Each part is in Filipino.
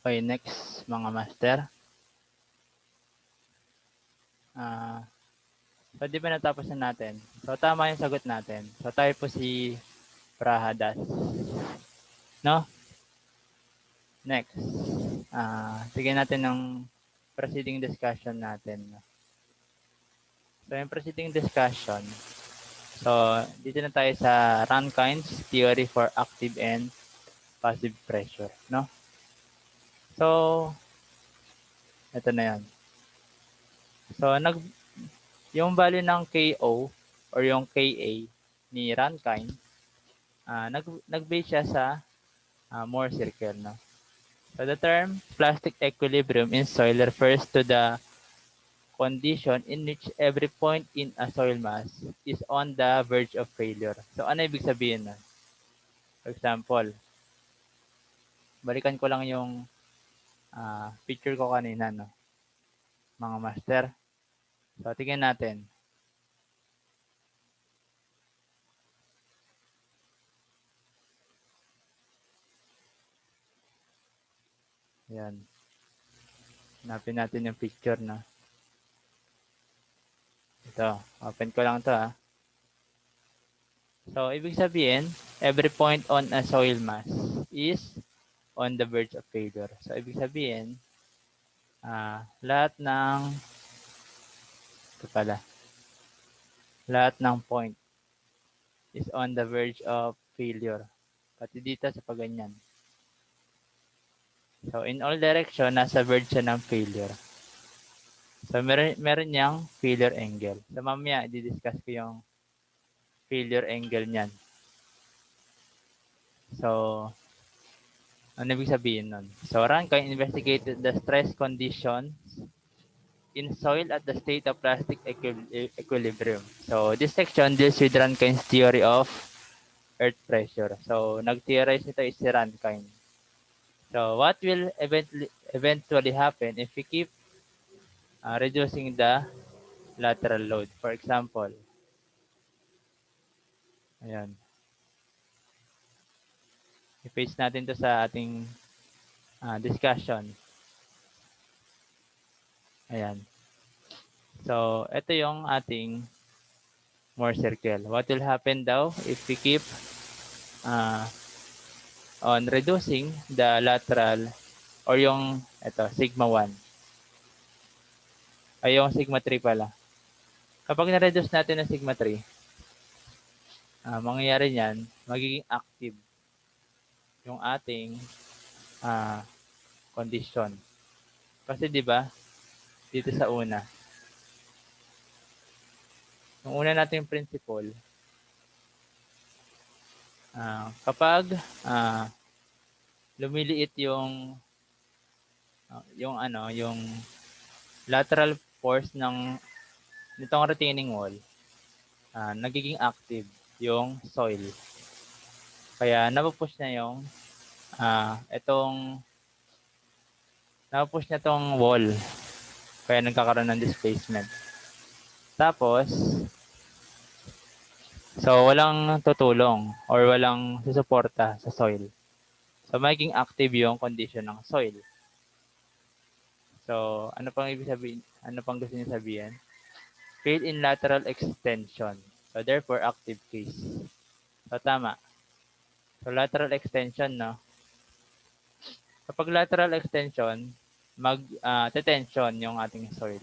Okay, next mga master. So, di ba natapos na natin? So, tama yung sagot natin. So, tayo po si Prahadas. No? Next. Sige natin ng preceding discussion natin. So, yung preceding discussion. So, dito na tayo sa Rankine's theory for active and passive pressure. No? So, ito na yan. So, yung value ng KO or yung KA ni Rankine, nag-base siya sa Moore circle. No? So the term plastic equilibrium in soil refers to the condition in which every point in a soil mass is on the verge of failure. So ano ibig sabihin nun? For example, balikan ko lang yung picture ko kanina, no? Mga master. So tingnan natin. Yan. Hanapin natin yung picture na. Ito, open ko lang to So, ibig sabihin, every point on a soil mass is on the verge of failure. So, ibig sabihin, lahat ng point is on the verge of failure. Pati dito sa paganyan. So, in all direction, nasa verge siya ng failure. So, meron niyang failure angle. So, mamaya, i-discuss ko yung failure angle niyan. So, ano ibig sabihin nun? So, Rankine investigated the stress conditions in soil at the state of plastic equilibrium. So, this section deals with Rankine's theory of earth pressure. So, nag-theorize nito is si Rankine. So, what will eventually happen if we keep reducing the lateral load? For example, ayan. I-paste natin to sa ating discussion. Ayan. So, ito yung ating Moore circle. What will happen daw if we keep on reducing the lateral or yung sigma 1 ay yung sigma 3 pala. Kapag na-reduce natin ng sigma 3, mangyayari niyan, magiging active yung ating condition. Kasi 'di ba, dito sa una, yung una nating principle, kapag lumiliit yung lateral force ng nitong retaining wall, nagiging active yung soil. Kaya napupush na yung napupush na tong wall. Kaya nagkakaroon ng displacement. Tapos, so walang tutulong or walang susuporta sa soil. So magiging active yung condition ng soil. So, ano pang ibig sabihin? Ano pang gusto niyo sabihin? Fail in lateral extension. So therefore, active case. So tama. So lateral extension, no? Kapag lateral extension, mag-tension yung ating soil.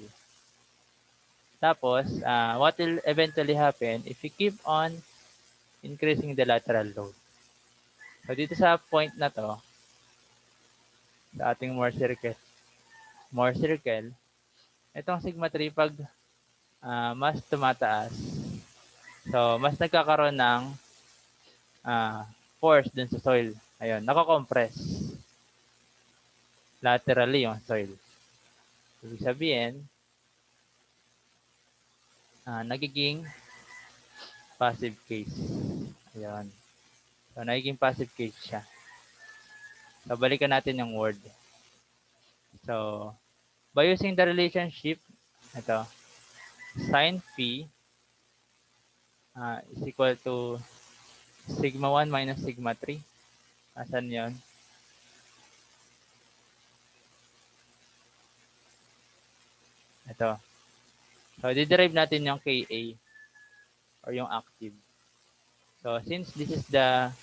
Tapos, what will eventually happen if we keep on increasing the lateral load? So, dito sa point na to, sa ating Moore circle, itong sigma 3 pag mas tumataas, so, mas nagkakaroon ng force dun sa soil. Ayun, nako-compress laterally yung soil. Ibig sabihin, nagiging passive case. Ayun. So, nagiging passive case siya. So, balikan natin yung word. So, by using the relationship, ito, sin phi is equal to sigma 1 minus sigma 3. Asan yun? Ito. So, diderive natin yung Ka or yung active. So, since this is the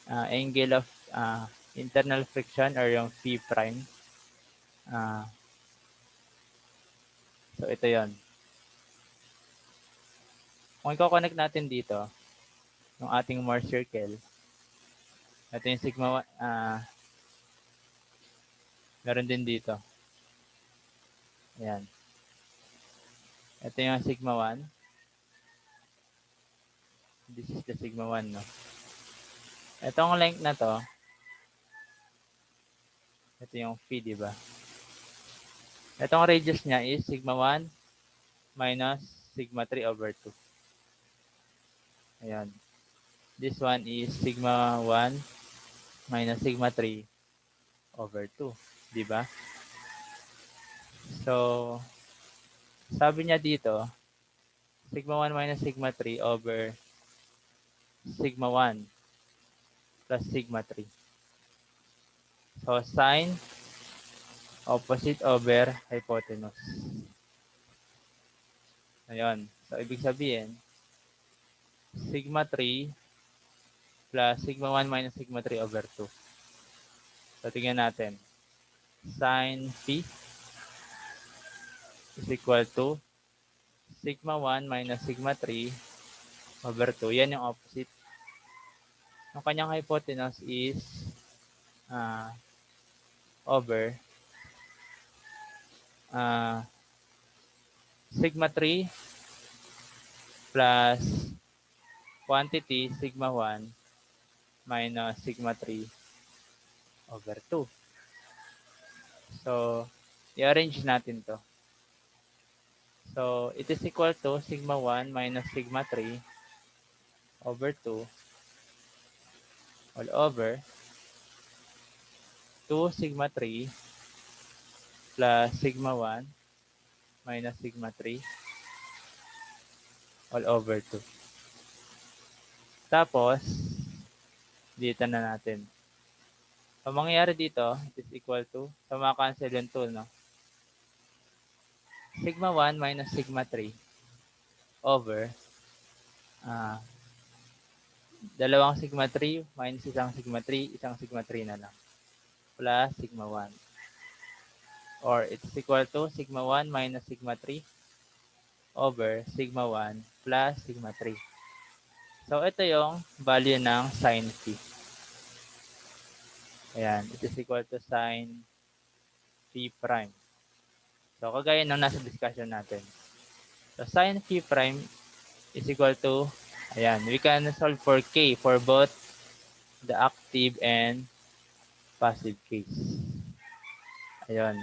angle of internal friction or yung Phi prime, so ito yon. Kung i-connect natin dito, yung ating Mohr circle, ito yung sigma, meron din dito. Ayan. Ito yung sigma 1. This is the sigma 1, no? Itong length na to, ito yung phi, di ba? Itong radius niya is sigma 1 minus sigma 3 over 2. Ayan. This one is sigma 1 minus sigma 3 over 2. Di ba? So, sabi niya dito, sigma 1 minus sigma 3 over sigma 1 plus sigma 3. So, sine opposite over hypotenuse. Ayun. So, ibig sabihin, sigma 3 plus sigma 1 minus sigma 3 over 2. So, tingnan natin. Sine phi is equal to sigma 1 minus sigma 3 over 2. Yan yung opposite. Yung kanyang hypotenuse is over sigma 3 plus quantity sigma 1 minus sigma 3 over 2. So, i-arrange natin to. So, it is equal to sigma 1 minus sigma 3 over 2 all over 2 sigma 3 plus sigma 1 minus sigma 3 all over 2. Tapos, dito na natin. Ang mangyayari dito, it is equal to, so makancel yung 2, no? Sigma 1 minus sigma 3 over dalawang sigma 3 minus isang sigma 3 na lang. Plus sigma 1. Or it's equal to sigma 1 minus sigma 3 over sigma 1 plus sigma 3. So, ito yung value ng sine phi. Ayan, it is equal to sine phi prime. So, kagaya ng nasa discussion natin. So, sine phi prime is equal to, ayan, we can solve for k for both the active and passive case. Ayan.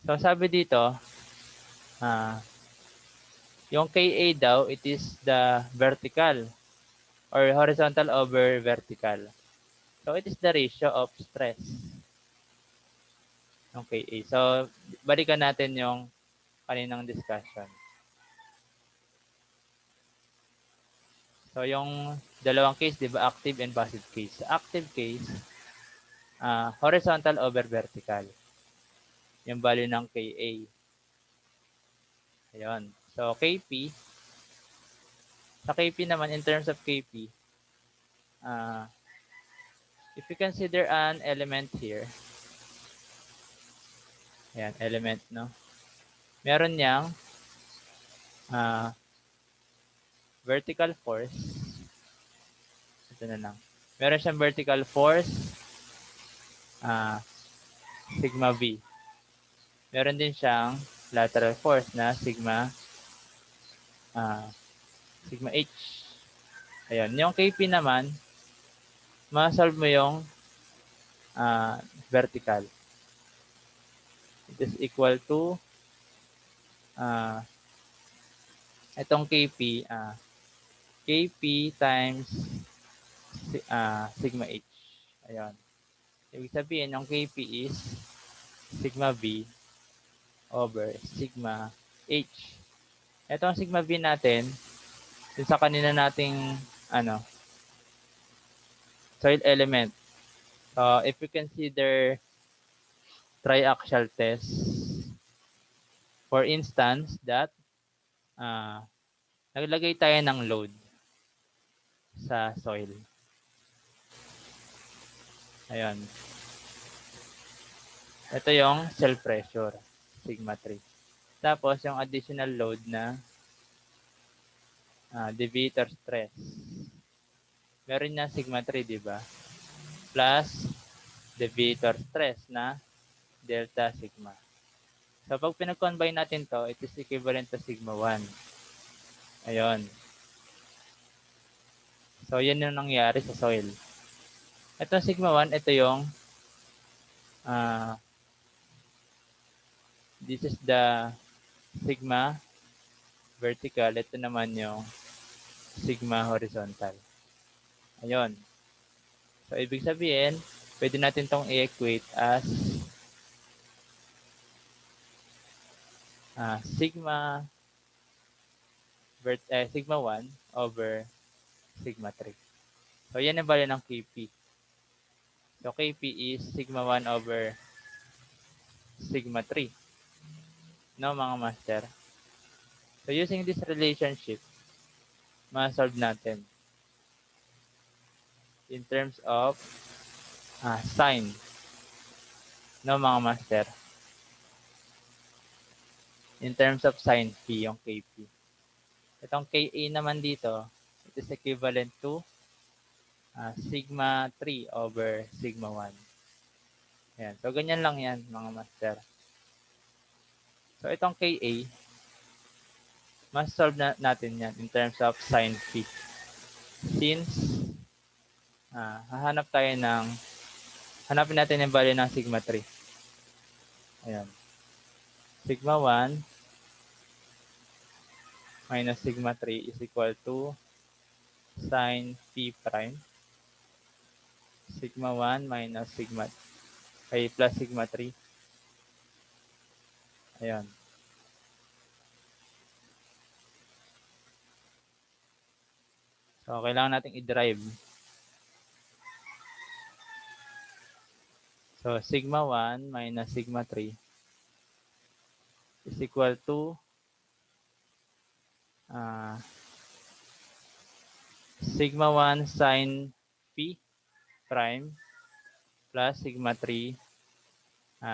So, sabi dito, yung Ka daw, it is the vertical or horizontal over vertical. So, it is the ratio of stress ng Ka. So, balikan natin yung kaninang discussion. So, yung dalawang case, di ba, active and passive case. Sa active case, horizontal over vertical. Yung value ng Ka. Ayun. So, Kp, sa Kp naman, in terms of Kp, if you consider an element here, ayan, element, no? Meron niyang vertical force. Ito na lang. Meron siyang vertical force, sigma V. Meron din siyang lateral force na sigma H. Ayun. Yung Kp naman, ma-solve mo yung vertical. It is equal to itong Kp, Kp times sigma H. Ayun. Ibig sabihin, yung Kp is sigma V over sigma H. Itong sigma V natin, dun sa kanina nating soil element. If we consider triaxial test, For instance, that naglagay tayo ng load sa soil. Ayan. Ito yung cell pressure, sigma 3. Tapos, yung additional load na deviator stress. Meron na sigma 3, di ba? Plus deviator stress na delta sigma. So, pag pinag-combine natin to, it is equivalent to sigma 1. Ayun. So, yan yung nangyari sa soil. Ito sigma 1, ito yung this is the sigma vertical. Ito naman yung sigma horizontal. Ayun. So, ibig sabihin, pwede natin tong i-equate as sigma sigma 1 over sigma 3. So, yan ang value ng Kp. So, Kp is sigma 1 over sigma 3. No, mga master? So, using this relationship, ma-solve natin in terms of sine. No, mga master? In terms of sine phi, yung Kp. Itong Ka naman dito, it is equivalent to sigma 3 over sigma 1. Ayan. So, ganyan lang yan, mga master. So, itong Ka, mas solve natin yan in terms of sine phi. Since, hanapin natin yung value ng sigma 3. Ayan. Sigma 1 minus sigma 3 is equal to sine phi prime. Sigma 1 minus sigma plus sigma 3. Ayan. So, kailangan natin i-derive. So, sigma 1 minus sigma 3 is equal to sigma 1 sine phi prime plus sigma 3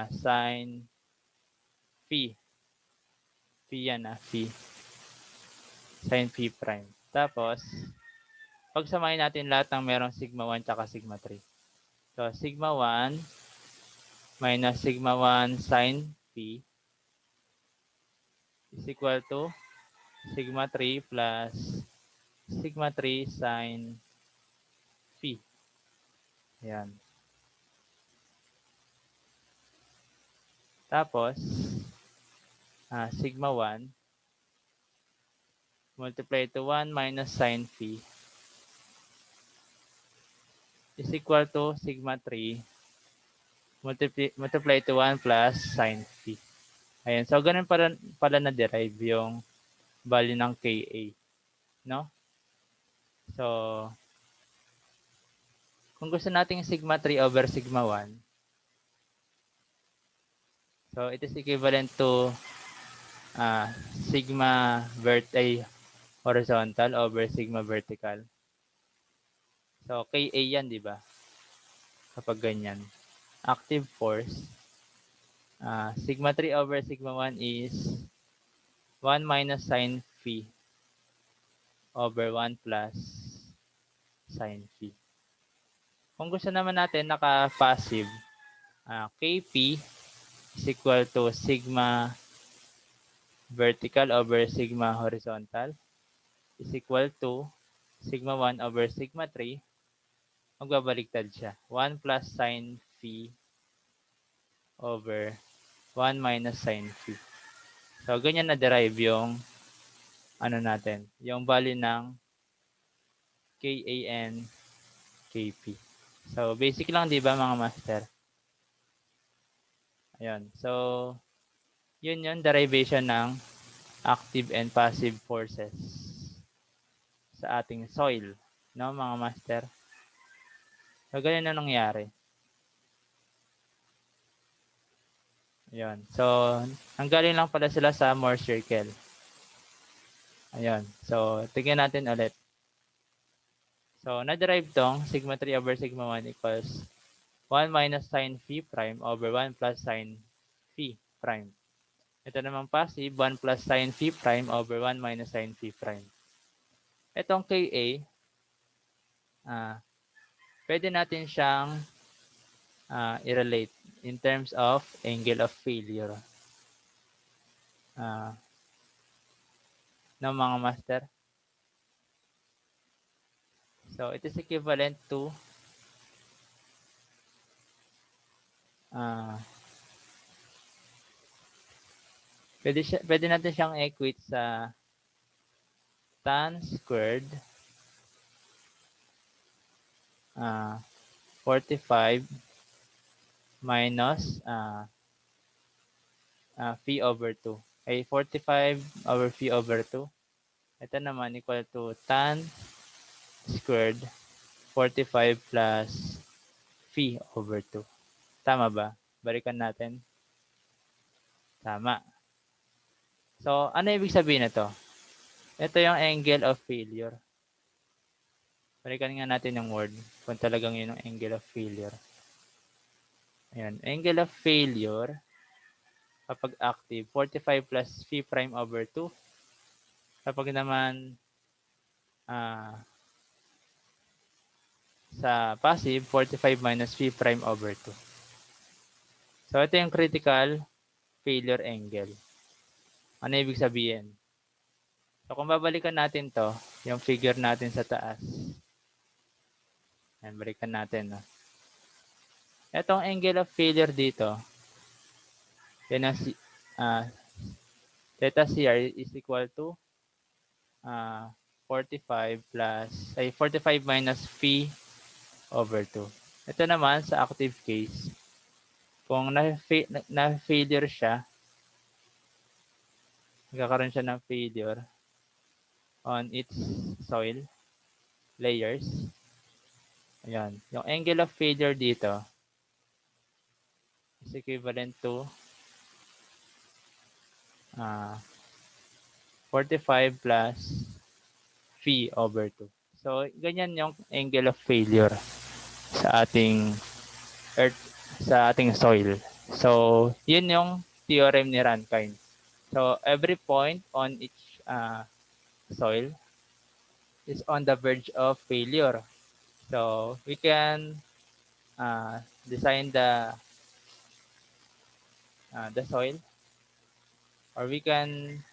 sine phi. Phi yan phi. Sine phi prime. Tapos, pagsamahin natin lahat ng merong sigma 1 tsaka sigma 3. So, sigma 1 minus sigma 1 sine phi is equal to sigma 3 plus sigma 3 sine phi. Ayan. Tapos, sigma 1 multiply to 1 minus sine phi is equal to sigma 3 multiply to 1 plus sine phi. Ayan. So, ganun pala na-derive yung value ng Ka. No? So, kung gusto nating sigma 3 over sigma 1, so it is equivalent to sigma horizontal over sigma vertical. So, Ka yan, di ba? Kapag ganyan. Active force. Sigma 3 over sigma 1 is 1 minus sine phi over 1 plus sine phi. Kung gusto naman natin naka-passive, Kp is equal to sigma vertical over sigma horizontal is equal to sigma 1 over sigma 3. Magbabaliktad siya. 1 plus sine phi over 1 minus sine phi. So, ganyan na-derive yung natin, yung value ng Ka and Kp. So, basic lang, di ba, mga master? Ayun. So, yun yung derivation ng active and passive forces sa ating soil. No, mga master? So, ganyan na nangyari. Ayan. So, nanggaling lang pala sila sa more circle. Ayan. So, tignan natin ulit. So, na-derive tong sigma 3 over sigma 1 equals 1 minus sine phi prime over 1 plus sine phi prime. Ito naman passive, 1 plus sine phi prime over 1 minus sine phi prime. Itong Ka, pwede natin siyang i-relate in terms of angle of failure. Ng mga master. So, it is equivalent to pwede natin siyang equate sa tan squared 45 minus phi over 2. Ay, 45 over phi over 2. Ito naman equal to tan squared 45 plus phi over 2. Tama ba? Balikan natin. Tama. So, ano ibig sabihin nito? Ito yung angle of failure. Balikan nga natin yung word kung talagang yun ang angle of failure. Ayan. Angle of failure kapag active, 45 plus phi prime over 2. Kapag naman sa passive, 45 minus phi prime over 2. So, ito yung critical failure angle. Ano ibig sabihin? So, kung babalikan natin to, yung figure natin sa taas. Ayan, balikan natin. No? Itong angle of failure dito, yan ang theta CR is equal to 45 minus phi over 2. Ito naman sa active case, kung na-failure siya, magkakaroon siya ng failure on its soil layers. Ayan. Yung angle of failure dito is equivalent to 45 plus phi over 2. So, ganyan yung angle of failure sa ating earth, sa ating soil. So, yun yung theorem ni Rankine. So, every point on each soil is on the verge of failure. So, we can design the soil, or we can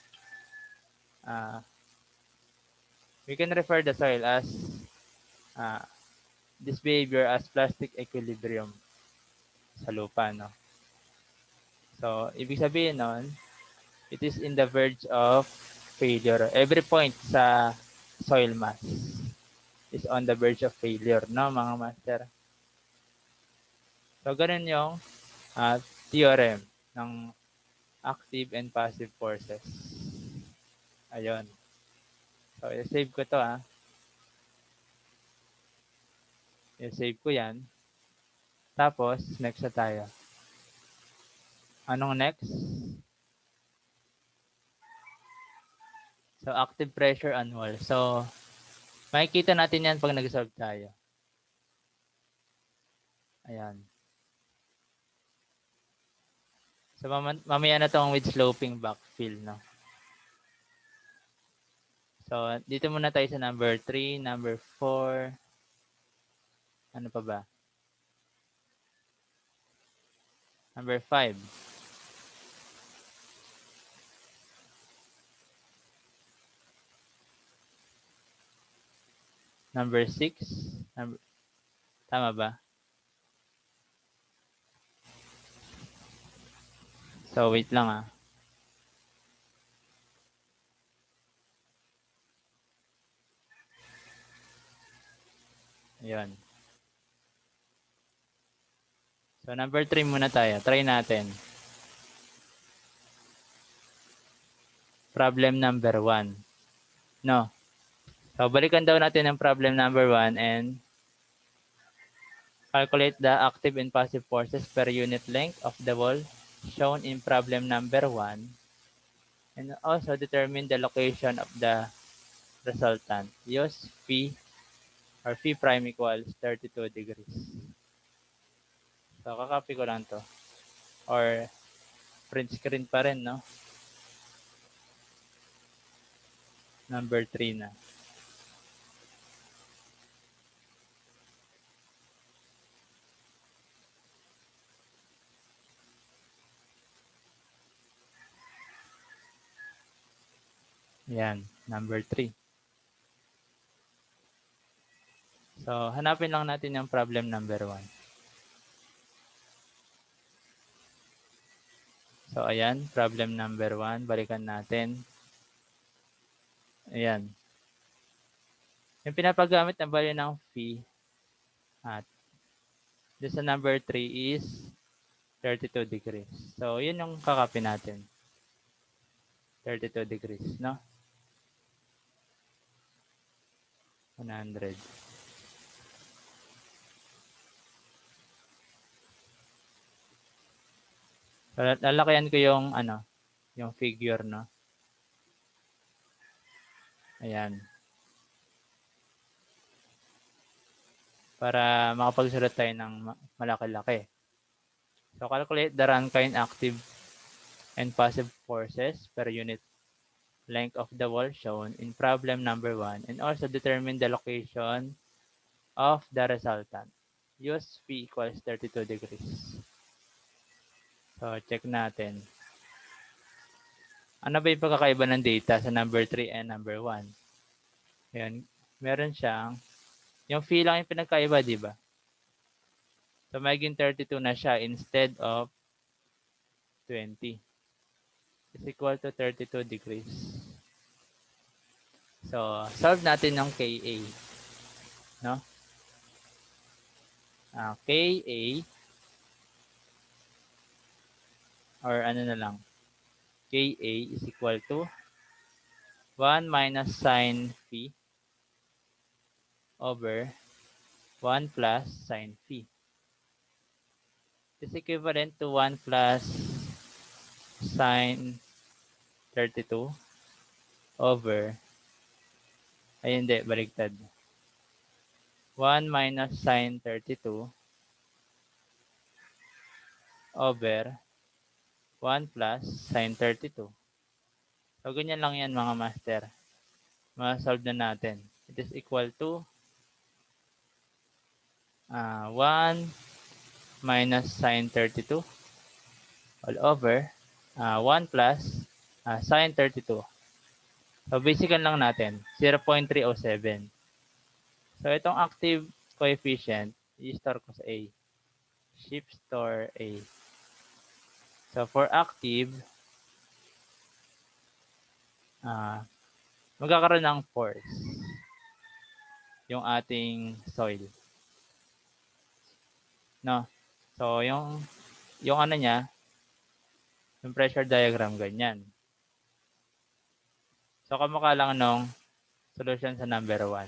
refer the soil as this behavior as plastic equilibrium sa lupa, no? So, ibig sabihin nun, it is in the verge of failure. Every point sa soil mass is on the verge of failure, no, mga master? So, ganun yung theorem ng active and passive forces. Ayun. So, i-save ko to, i-save ko yan. Tapos, next na tayo. Anong next? So, active pressure annual. So, makikita natin yan pag nag-solve tayo. Ayan. So, mamaya na itong with sloping backfill, no? So, dito muna tayo sa number 3, number 4. Ano pa ba? Number 5. Number 6. Tama ba? So, wait lang Ayan. So, number 3 muna tayo. Try natin. Problem number 1. No. So, balikan daw natin ang problem number 1 and calculate the active and passive forces per unit length of the wall shown in problem number 1, and also determine the location of the resultant. Use phi or phi prime equals 32 degrees. So, kakopy ko lang to. Or print screen pa rin, no? Number 3 na. Yan, number 3. So, hanapin lang natin yung problem number 1. So, ayan, problem number 1. Balikan natin. Ayan. Yung pinapagamit na value ng phi at sa number 3 is 32 degrees. So, yun yung kakopy natin. 32 degrees, no? 100. So, lalakayan ko yung, yung figure, no? Ayan. Para makapagsulat tayo ng malaki-laki. So, calculate the runtime active and passive forces per unit length of the wall shown in problem number 1 and also determine the location of the resultant. Use phi equals 32 degrees. So, check natin. Ano ba yung pagkakaiba ng data sa number 3 and number 1? Ayan, meron siyang, yung phi lang yung pinagkaiba, di ba? So, magiging 32 na siya instead of 20. Is equal to 32 degrees. So, solve natin ng KA. No? KA or ano na lang. KA is equal to 1 minus sine phi over 1 plus sine phi. Is equivalent to 1 plus sine 32 over, ay hindi, baliktad. 1 minus sine 32 over 1 plus sine 32. So, ganyan lang yan mga master. Ma-solve na natin. It is equal to 1 minus sine 32 all over 1 plus sine 32. So, basican lang natin, 0.307. So, itong active coefficient, i-store ko sa A. Shift store A. So, for active, magkakaroon ng force yung ating soil. No? So, yung ano niya, yung pressure diagram, ganyan. So, kamukha lang nung solution sa number 1.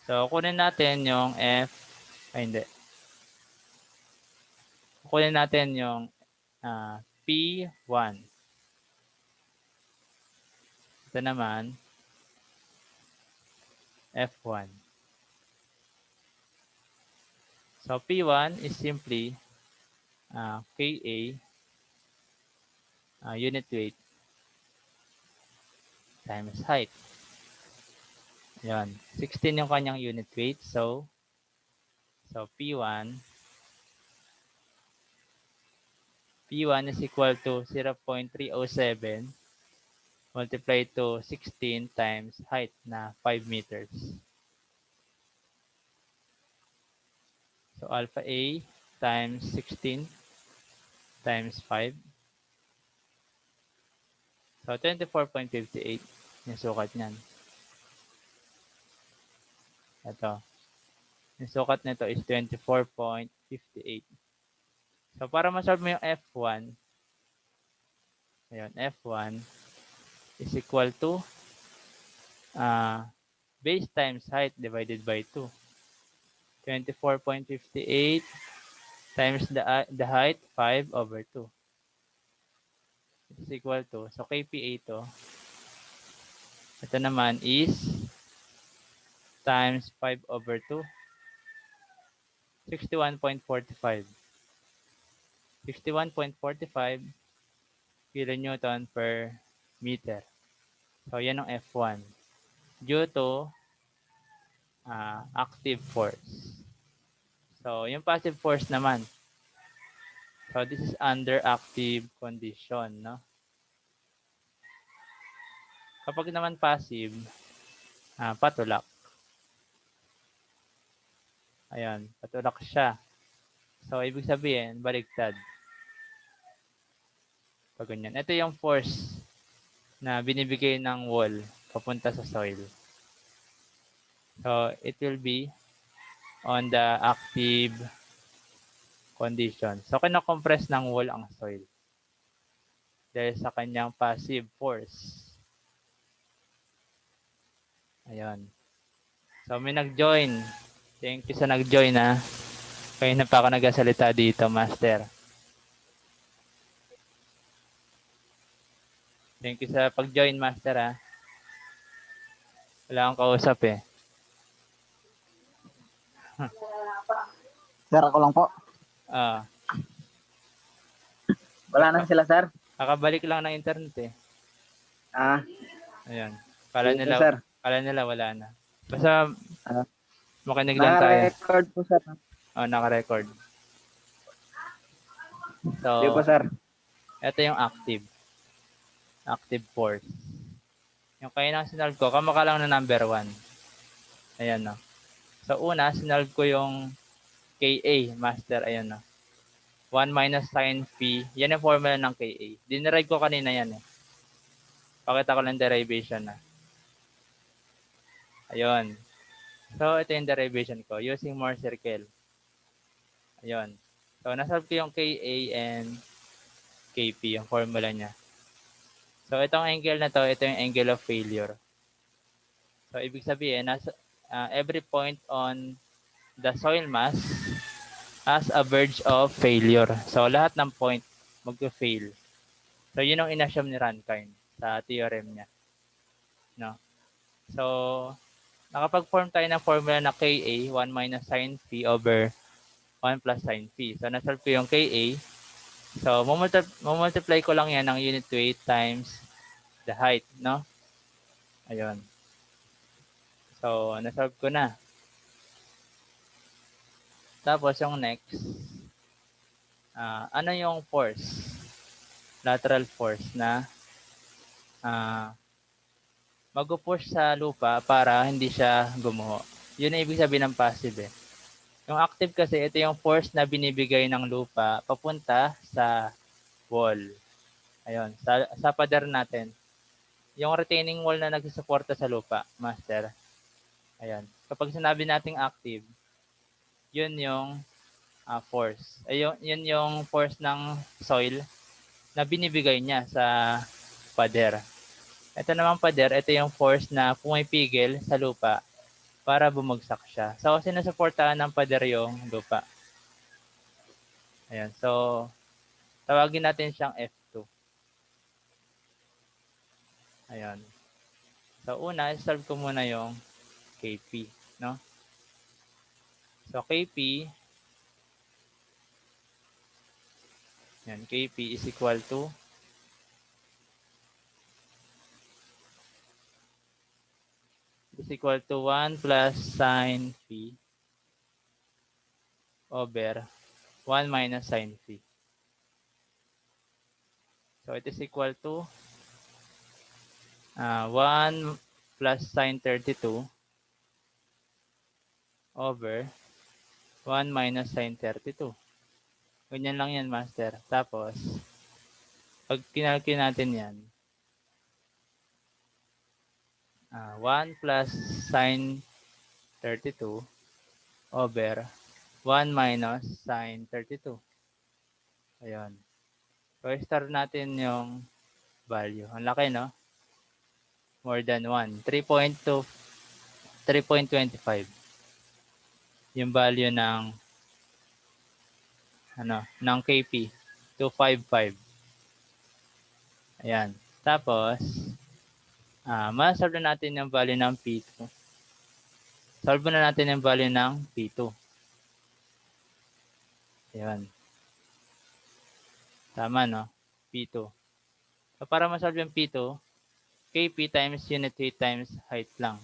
So, kunin natin yung hindi. Kunin natin yung P1. Ito naman, F1. So, P1 is simply KA unit weight times height. Yan. 16 yung kanyang unit weight. So P1 is equal to 0.307 multiplied to 16 times height na 5 meters. So alpha A times 16 times 5. So 24.58 yung sukat niyan. Ito. Yung sukat nito is 24.58. So para ma-solve mo yung F1, ayun, F1 is equal to base times height divided by 2. 24.58 times the height, 5 over 2. is equal to, so kPa to, ito naman is times 5/2, 61.45. 61.45 kilonewton per meter. So, yan ang F1. Due to active force. So, yung passive force naman. So, this is under active condition, no? Kapag naman passive, patulak. Ayan, patulak siya. So, ibig sabihin, baligtad. Pag ganyan. Ito yung force na binibigay ng wall papunta sa soil. So, it will be on the active condition. So, kina-compress ng wall ang soil dahil sa kanyang passive force. Ayan. So, may nag-join. Thank you sa nag-join, ha. Kaya na pa ako nagsasalita dito, Master. Thank you sa pag-join, Master, ha. Wala akong kausap, eh. Sir, ako lang po. Wala na sila, sir. Kakabalik lang ng internet, eh. Ayan. Kala nila wala na. Basta makinig lang tayo. Naka-record po, sir. Naka-record. So, Sige po, sir. ito yung active. Active force. Yung kayo sinalve ko, kamukha lang na number 1. Ayan, no. So, una, sinalve ko yung Ka, master. Ayan, no. 1 minus sin phi. Yan yung formula ng Ka. Dinerive ko kanina yan, eh. Pakita ko lang derivation na. Ayun. So, ito yung derivation ko using more circle. Ayun. So, nasolve ko yung Ka and Kp, yung formula niya. So, itong angle na to, ito yung angle of failure. So, ibig sabihin, every point on the soil mass has a verge of failure. So, lahat ng point mag-fail. So, yun ang inassume ni Rankine sa theorem niya. No? So, nakapag-form tayo ng formula na Ka, 1 minus sin phi over 1 plus sin phi. So, nasolve ko yung Ka. So, multiply ko lang yan ng unit weight times the height, no? Ayun. So, nasolve ko na. Tapos, yung next, ano yung force? Lateral force na mag-push sa lupa para hindi siya gumuho. Yun ang ibig sabihin ng passive, eh. Yung active kasi, ito yung force na binibigay ng lupa papunta sa wall. Ayun, sa pader natin. Yung retaining wall na nagsusuporta sa lupa, master. Ayun. Kapag sinabi nating active, yun yung force. Yun yung force ng soil na binibigay niya sa pader. Ito namang pader, ito yung force na pumipigil sa lupa para bumagsak siya. So, sinusuportahan ng pader yung lupa. Ayan. So, tawagin natin siyang F2. Ayan. So, una, solve ko muna yung Kp, no? So, Kp, yan, Kp is equal to is equal to 1 plus sin phi over 1 minus sin phi. So, it is equal to 1 plus sin 32 over 1 minus sin 32. Ganyan lang yan, master. Tapos, pag kinalculate natin yan, 1 plus sin 32 over 1 minus sin 32. Ayan. So, start natin yung value. Ang laki, no? More than 1. 3.2, 3.25. Yung value ng ng Kp. 255. Ayan. Tapos, masolve na natin yung value ng P2. Solve na natin yung value ng P2. Ayan. Tama, no? P2. So, para masolve yung P2, Kp times unit weight times height lang.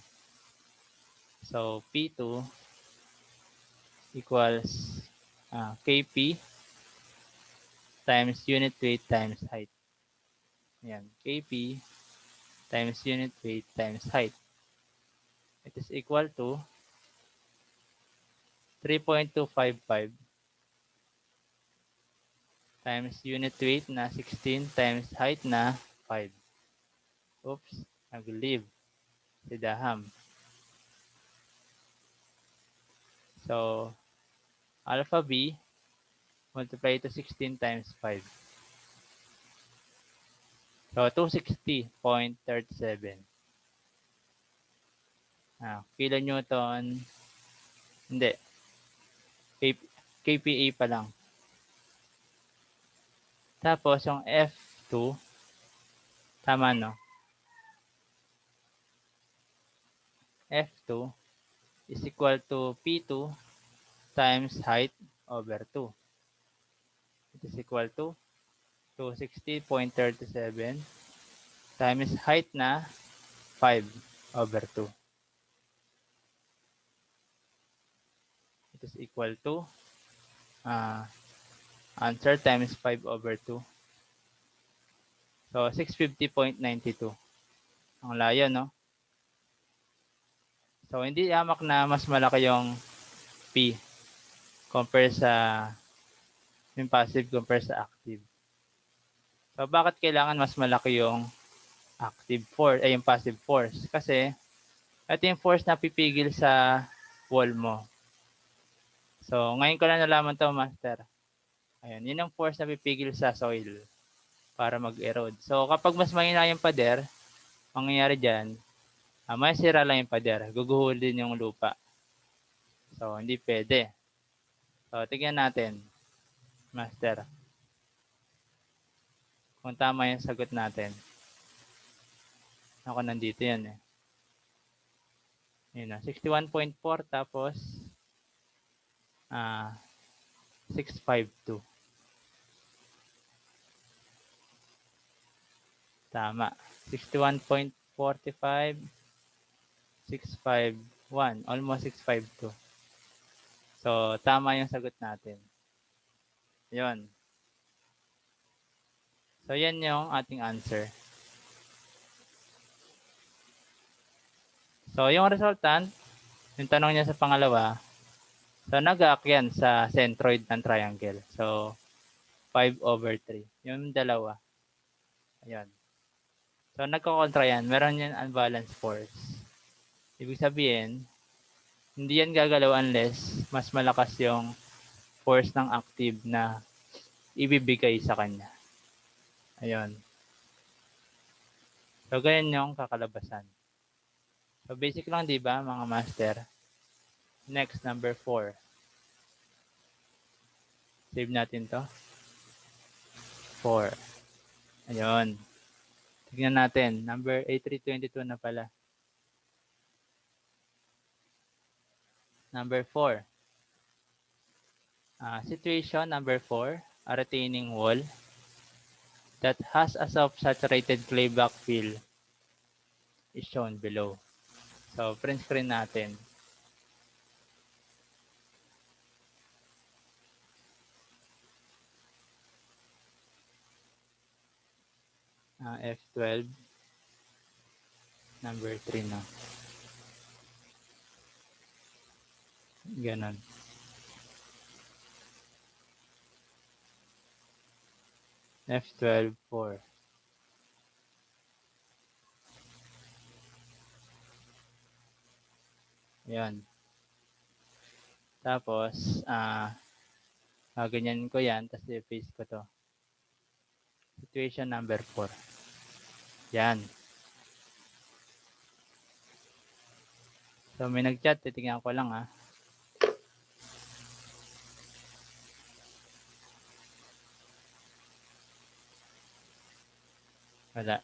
So, P2 equals Kp times unit weight times height. Ayan. Kp times unit weight times height. It is equal to 3.255 times unit weight na 16 times height na 5. Oops, nag-leave si Daham. So, alpha B multiply to 16 times 5. So, 260.37. Kilonewton, hindi. KPA pa lang. Tapos, yung F2, tama no? F2 is equal to P2 times height over 2. It is equal to 260.37 times height na 5 over 2. It is equal to answer times 5 over 2. So, 650.92. Ang layo, no? So, hindi yamak na mas malaki yung P compare sa yung passive compare sa active. So, bakit kailangan mas malaki yung active force, ay yung passive force? Kasi, ito yung force na pipigil sa wall mo. So, ngayon ko lang nalaman to, master. Ayun, yun ang force na pipigil sa soil para mag-erode. So, kapag mas mahina yung pader, mangyayari dyan, may sira lang yung pader. Guguhulin yung lupa. So, hindi pwede. So, tignan natin, master. Kung tama yung sagot natin. Ako nandito yan eh. Yun na, 61.4 tapos 652. Tama. 61.45, 651, almost 652. So, tama yung sagot natin. Yun. So, yan yung ating answer. So, yung resultant, yung tanong niya sa pangalawa, so, nag-aakyan sa centroid ng triangle. So, 5 over 3. Yung dalawa. Ayan. So, nagkakontra yan. Meron yan unbalanced force. Ibig sabihin, hindi yan gagalaw unless mas malakas yung force ng active na ibibigay sa kanya. Ayun. So, ganyan yung kakalabasan. So, basic lang, di ba, mga master? Next, number 4. Save natin to. 4. Ayun. Tignan natin. Number 8322 na pala. Number 4. Situation number 4. A retaining wall that has a self-saturated clay backfill is shown below. So, print screen natin. F12. Number 3 na. Ganon. F12, 4. Ayan. Tapos, ganyan ko yan, tapos i-paste ko to. Situation number 4. Yan. So, may nag-chat, titignan ko lang Wala.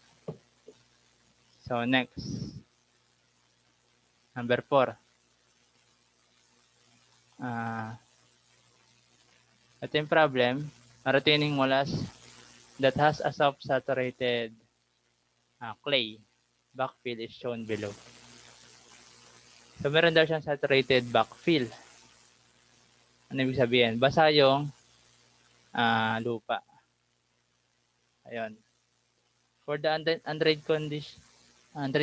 So, next. Number 4. Ito yung problem. A retaining molas that has a soft saturated clay backfill is shown below. So, meron daw siyang saturated backfill. Ano ibig sabihin? Basa yung lupa. Ayun. For the Android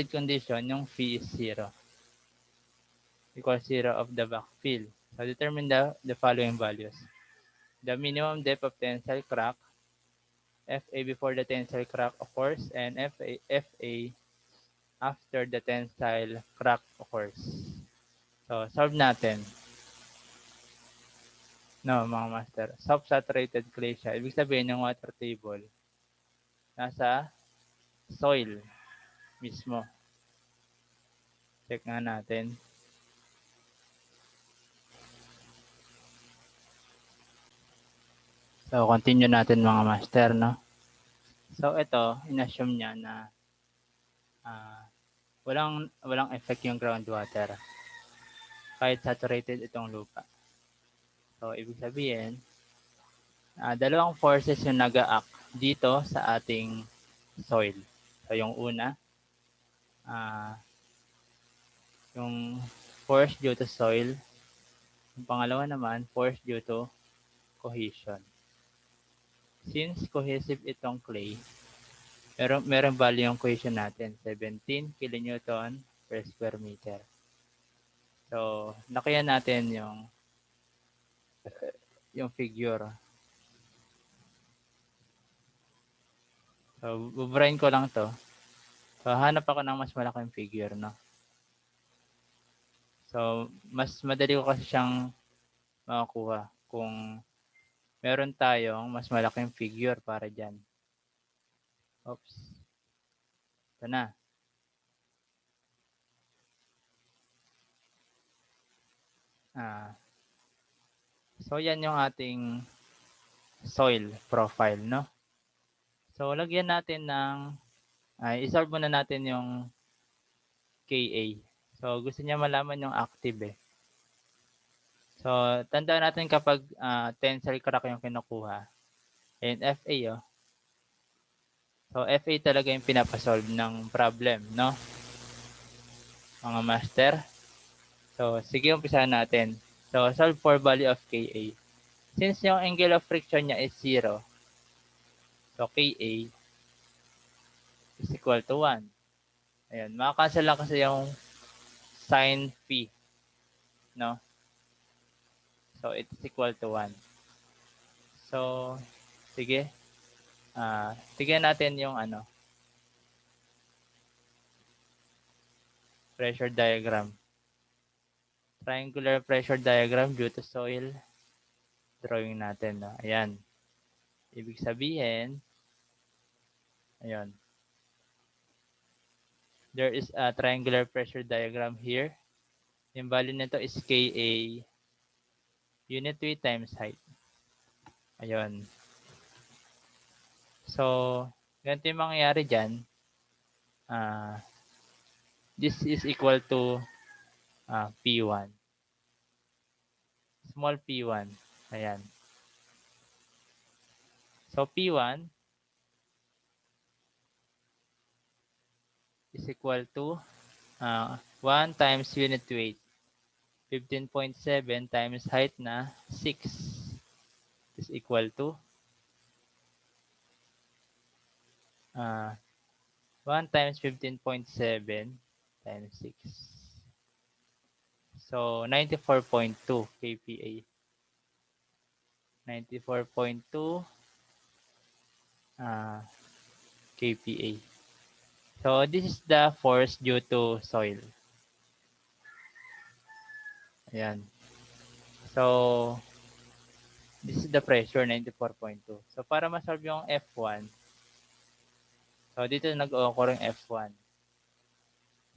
condition, yung phi is 0. Equals 0 of the backfill. So, determine the following values. The minimum depth of tensile crack, FA before the tensile crack occurs, and FA after the tensile crack occurs. So, solve natin. No, mga master. Soft saturated clay siya. Ibig sabihin yung water table nasa soil mismo. Check nga natin. So, continue natin mga master, no? So, ito, inassume niya na walang effect yung groundwater kahit saturated itong lupa. So, ibig sabihin, dalawang forces yung nag-act dito sa ating soil. So, yung una, yung force due to soil. Yung pangalawa naman, force due to cohesion. Since cohesive itong clay, meron value yung cohesion natin, 17 kilonewton per square meter. So, nakuyan natin yung figure. So, bubrain ko lang to. So, hanap ako ng mas malaking figure, no? So, mas madali ko kasi siyang makakuha kung meron tayong mas malaking figure para dyan. Oops. Ito na. So, yan yung ating soil profile, no? So, lagyan natin isolve muna natin yung Ka. So, gusto niya malaman yung active eh. So, tandaan natin kapag tensile crack yung kinukuha. And Fa, oh. So, Fa talaga yung pinapasolve ng problem, no? Mga master. So, sige, umpisahan natin. So, solve for value of Ka. Since yung angle of friction niya is 0, so Ka is equal to 1. Ayan, makakancel lang kasi yung sin phi, no? So, it's equal to 1. So, sige. Tignan natin yung pressure diagram. Triangular pressure diagram due to soil. Drawing natin, no? Ayan. Ibig sabihin, ayan. There is a triangular pressure diagram here. Yung value nito is Ka unit weight times height. Ayun. So, ganito yung mangyayari dyan. This is equal to P1. Small P1. Ayan. So, P1 is equal to 1 times unit weight. 15.7 times height na 6 is equal to 1 times 15.7 times 6. So, 94.2 kPa. 94.2 kPa. So, this is the force due to soil. Ayan. So, this is the pressure, 94.2. So, para ma-solve yung F1, so dito nag-o-occur yung F1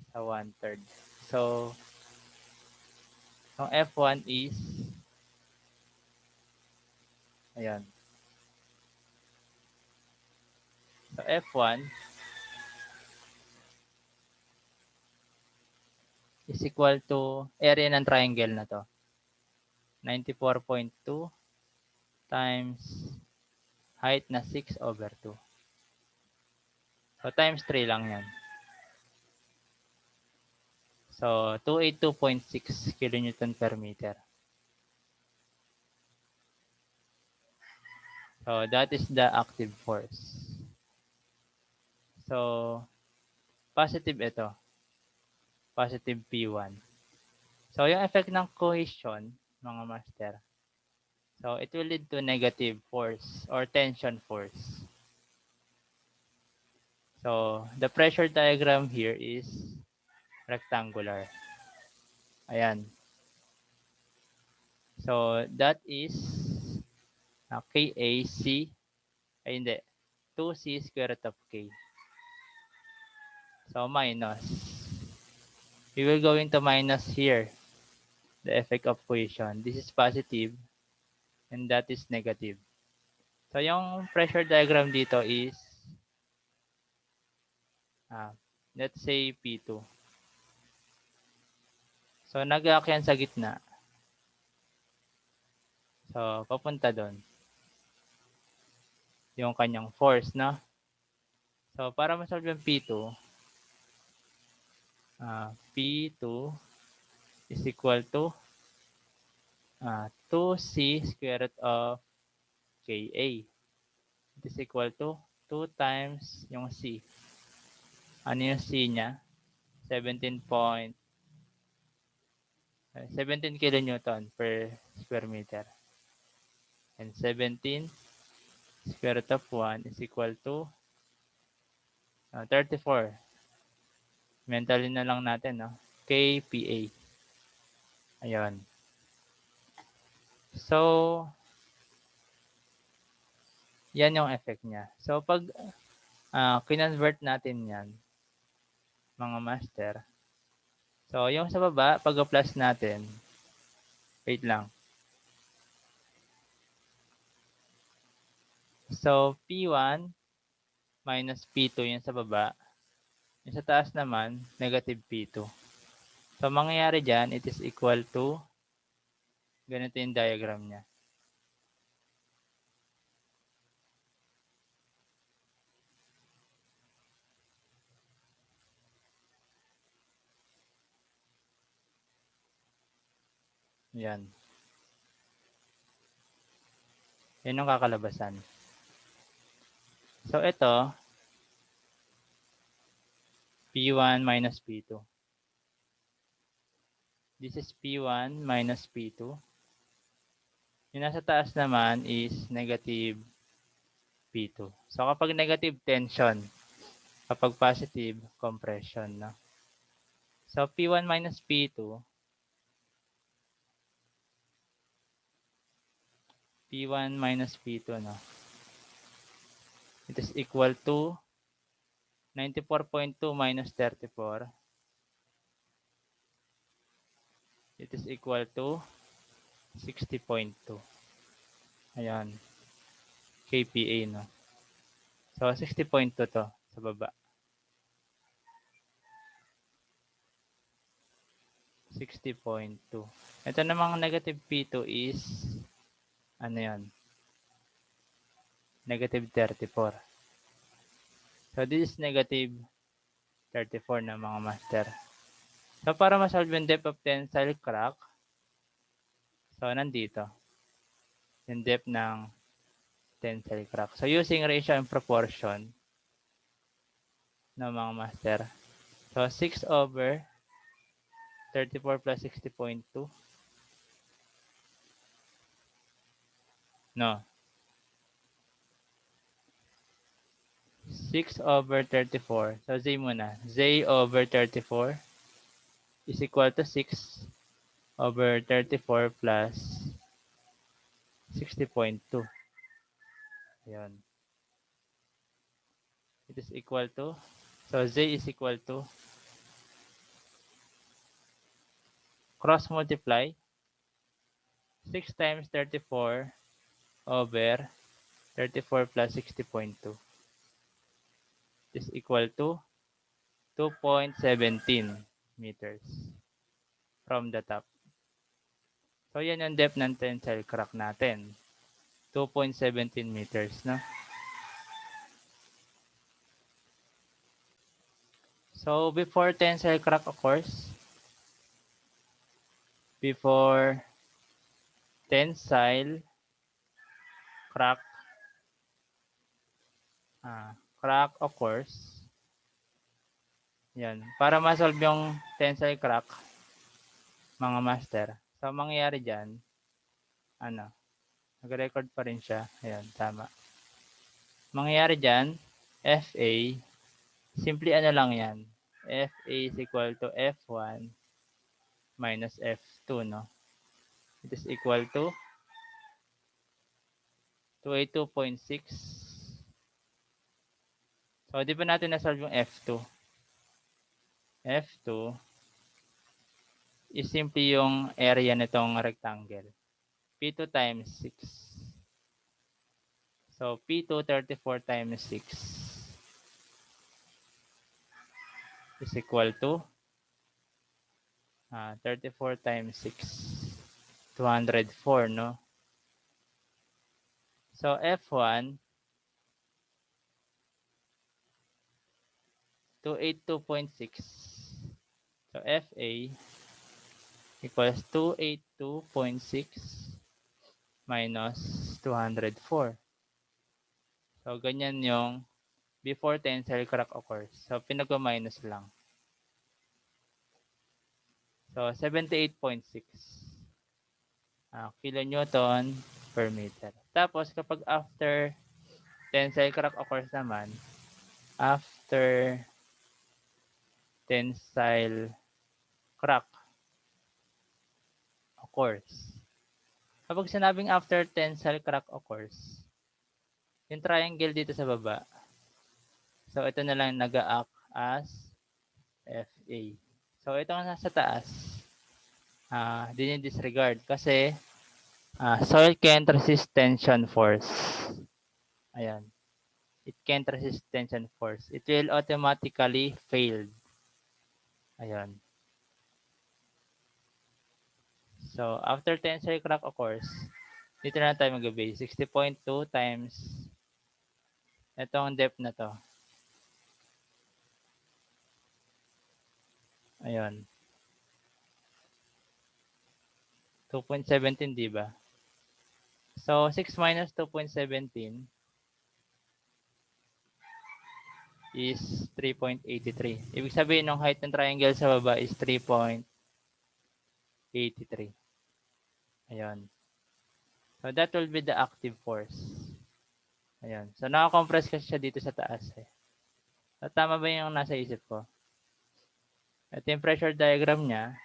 sa 1/3. So, yung F1 is, ayan. So, F1 is equal to area ng triangle na to. 94.2 times height na 6/2. So, times 3 lang yan. So, 282.6 kilonewton per meter. So, that is the active force. So, positive ito. Positive P1. So, yung effect ng cohesion, mga master. So, it will lead to negative force or tension force. So, the pressure diagram here is rectangular. Ayan. So, that is KAC, ay hindi, 2C square root of K. So, minus. We will going to minus here the effect of cohesion. This is positive and that is negative. So, yung pressure diagram dito is, let's say P2. So, nag-aakyan sa gitna. So, papunta doon. Yung kanyang force, no? So, para masolve yung P2, P2 is equal to 2C square root of KA. It is equal to 2 times yung C. Ano yung C niya? 17 kilonewton per square meter. And 17 square root of 1 is equal to 34. Mentally na lang natin, no? KPA. Ayun. So, yan yung effect niya. So, pag kinonvert natin yan, mga master. So, yung sa baba, pag-plus natin, wait lang. So, P1 minus P2 yung sa baba. Yung sa taas naman, negative P2. So, mangyayari dyan, it is equal to, ganito yung diagram niya. Yan. Yan yung kakalabasan. So, ito, P1 minus P2. This is P1 minus P2. Yung nasa taas naman is negative P2. So, kapag negative, tension. Kapag positive, compression. No? So, P1 minus P2, P1 minus P2, no? It is equal to 94.2 minus 34. It is equal to 60.2. Ayan. KPA, no? So, 60.2 to sa baba. 60.2. Ito namang negative P2 is, ano yan? Negative 34. So, this is negative 34 na mga master. So, para masolve yung depth of tensile crack, so, nandito. Yung depth ng tensile crack. So, using ratio and proportion ng mga master. So, 6/34 plus 60.2. No. 6/34. So, Z muna. Z/34 is equal to 6/34 plus 60.2. Ayan. It is equal to, so Z is equal to, cross multiply, 6 times 34 over 34 plus 60.2 is equal to 2.17 meters. from the top. So, yan yung depth ng tensile crack natin. 2.17 meters, no? So, before tensile crack occurs, before tensile crack crack occurs, yan. Para ma-solve yung tensile crack, mga master, so mangyayari dyan, nag-record pa rin siya. Ayan, tama. Mangyayari dyan, FA, simply lang yan. FA is equal to F1 minus F2, no? It is equal to 282.6. So, di ba natin na-solve yung F2? F2 is simply yung area nitong rectangle. P2 times 6. So, P2, 34 times 6 is equal to 34 times 6, 204, no? So, F1, 282.6. So, FA equals 282.6 minus 204. So, ganyan yung before tensile crack occurs. So, pinag-minus lang. So, 78.6 kilonewton per meter. Tapos, kapag after tensile crack occurs naman, after tensile crack occurs. Kapag sinabing after tensile crack occurs, yung triangle dito sa baba, so ito na lang nag-act as FA. So ito nga nasa taas, disregard kasi soil can't resist tension force. Ayan. It can't resist tension force. It will automatically fail. Ayan. So, after tensile crack occurs, dito na tayo mag-base. 60.2 times itong depth na to. Ayun. 2.17, di ba? So, 6 minus 2.17 is 3.83. Ibig sabihin, ng height ng triangle sa baba is 3.83. Ayun. So, that will be the active force. Ayun. So, nakakompress kasi siya dito sa taas. So, tama ba yung nasa isip ko? Ito yung pressure diagram niya.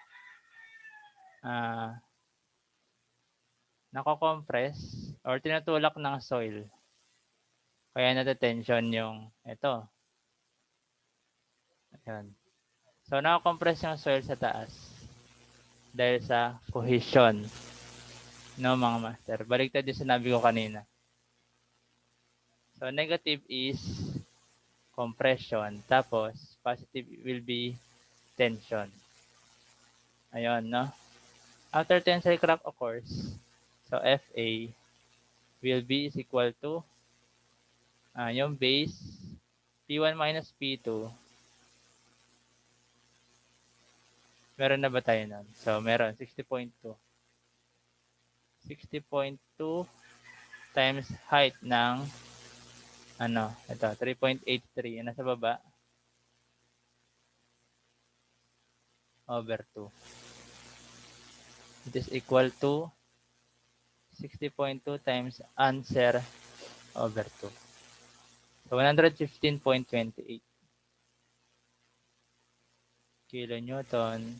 Nako-compress or tinutulak ng soil. Kaya natatension yung ito. Ayan. So, nako-compress yung soil sa taas dahil sa cohesion. No, mga master. Baliktad yung sinabi ko kanina. So, negative is compression. Tapos, positive will be tension. Ayun, no? After tensile crack occurs, so FA will be is equal to yung base P1 minus P2. Meron na ba tayo nun? So, meron 60.2. 60.2 times height ng ito, 3.83. Yan nasa baba. Over 2. It is equal to 60.2 times answer over 2. So, 115.28 kilonewton.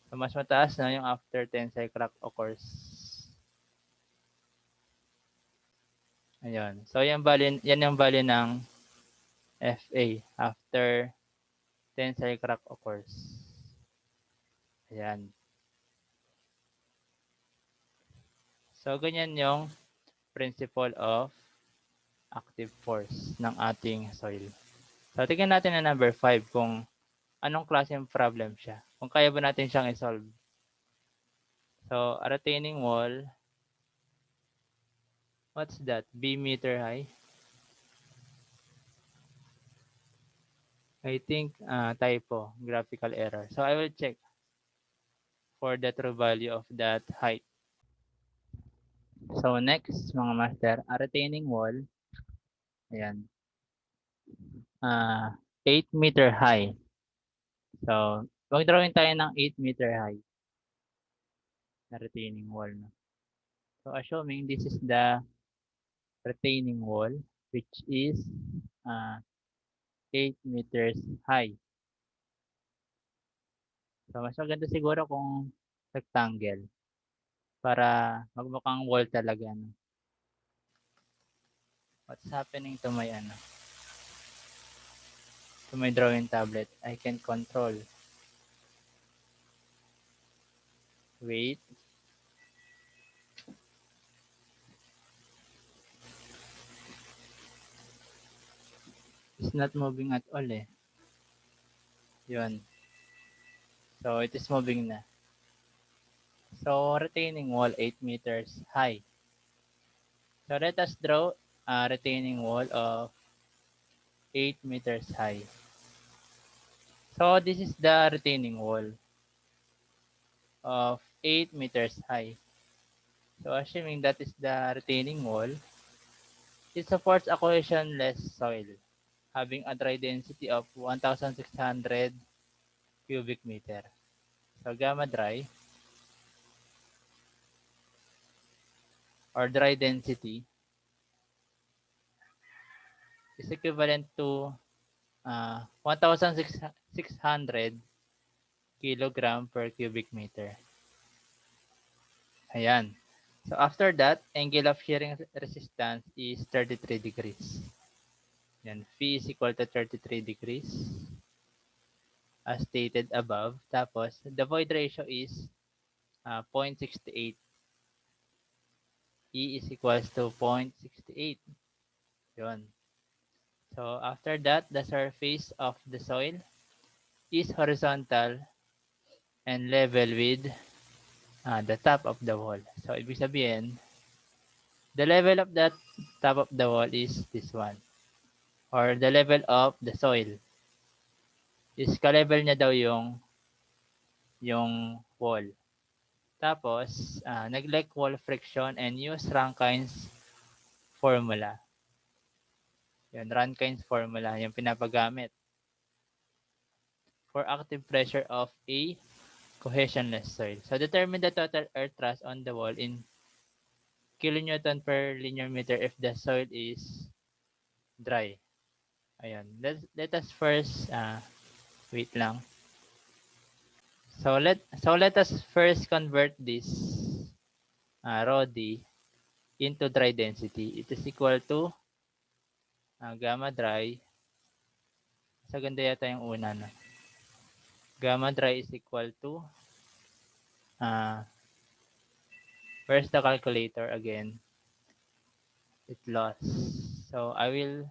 So, mas mataas na yung after tensile crack occurs. Ayun. So, yan yung value ng FA after tensile crack occurs. Ayan. So, ganyan yung principle of active force ng ating soil. So, tingnan natin na number 5 kung anong klaseng problem siya. Kung kaya ba natin siyang i-solve. So, a retaining wall, what's that? B meter high? I think typo, graphical error. So, I will check for the true value of that height. So, next, mga master, a retaining wall, ayan, 8 meter high. So, mag-drawing tayo ng 8 meter high na retaining wall. No? So, assuming this is the retaining wall, which is uh, 8 meters high. So, mas maganda siguro kung rectangle para magmukhang wall talaga. No? What's happening to my to my drawing tablet? I can control. Wait. It's not moving at all eh. Yun. So, it is moving na. So, retaining wall 8 meters high. So, let us draw a retaining wall of 8 meters high. So, this is the retaining wall of 8 meters high. So, assuming that is the retaining wall, it supports a cohesionless soil having a dry density of 1,600 cubic meter. So, gamma dry or dry density is equivalent to 1,600 kilogram per cubic meter. Ayan. So, after that, angle of shearing resistance is 33 degrees. Yan, phi is equal to 33 degrees as stated above. Tapos, the void ratio is 0.68. E is equals to 0.68. Yun. So, after that, the surface of the soil is horizontal and level with the top of the wall. So, ibig sabihin, the level of the top of the wall is this one. Or the level of the soil. Is ka-level niya daw yung wall. Tapos, neglect wall friction and use Rankine's formula. Yun, Rankine's formula, yung pinapagamit for active pressure of a cohesionless soil. So, determine the total earth thrust on the wall in kilonewton per linear meter if the soil is dry. Ayan. Let us first, wait lang. So let us first convert this rho d into dry density. It is equal to gamma dry. Sa ganda yata yung una. No? Gamma dry is equal to where's the calculator again? It lost. So I will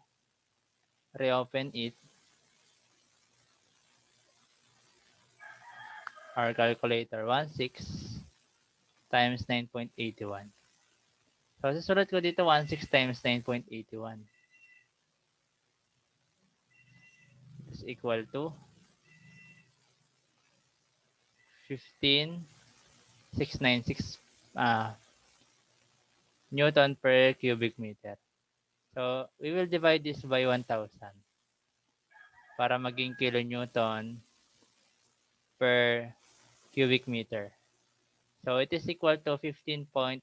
reopen it. Our calculator 16 times 9.81. So susulat ko dito 16 times 9.81 is equal to 15,696 Newton per cubic meter. So, we will divide this by 1,000 para maging kilonewton per cubic meter. So, it is equal to 15.696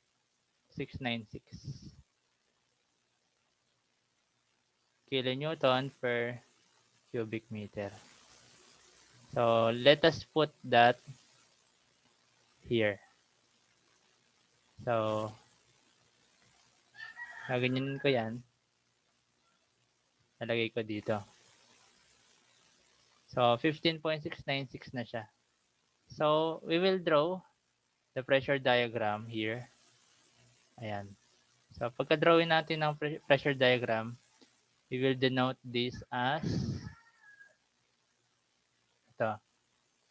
kilonewton per cubic meter. So, let us put that here. So, gaganyanin ko yan. Nalagay ko dito. So, 15.696 na siya. So, we will draw the pressure diagram here. Ayan. So, pagka-drawing natin ng pressure diagram, we will denote this as Ito.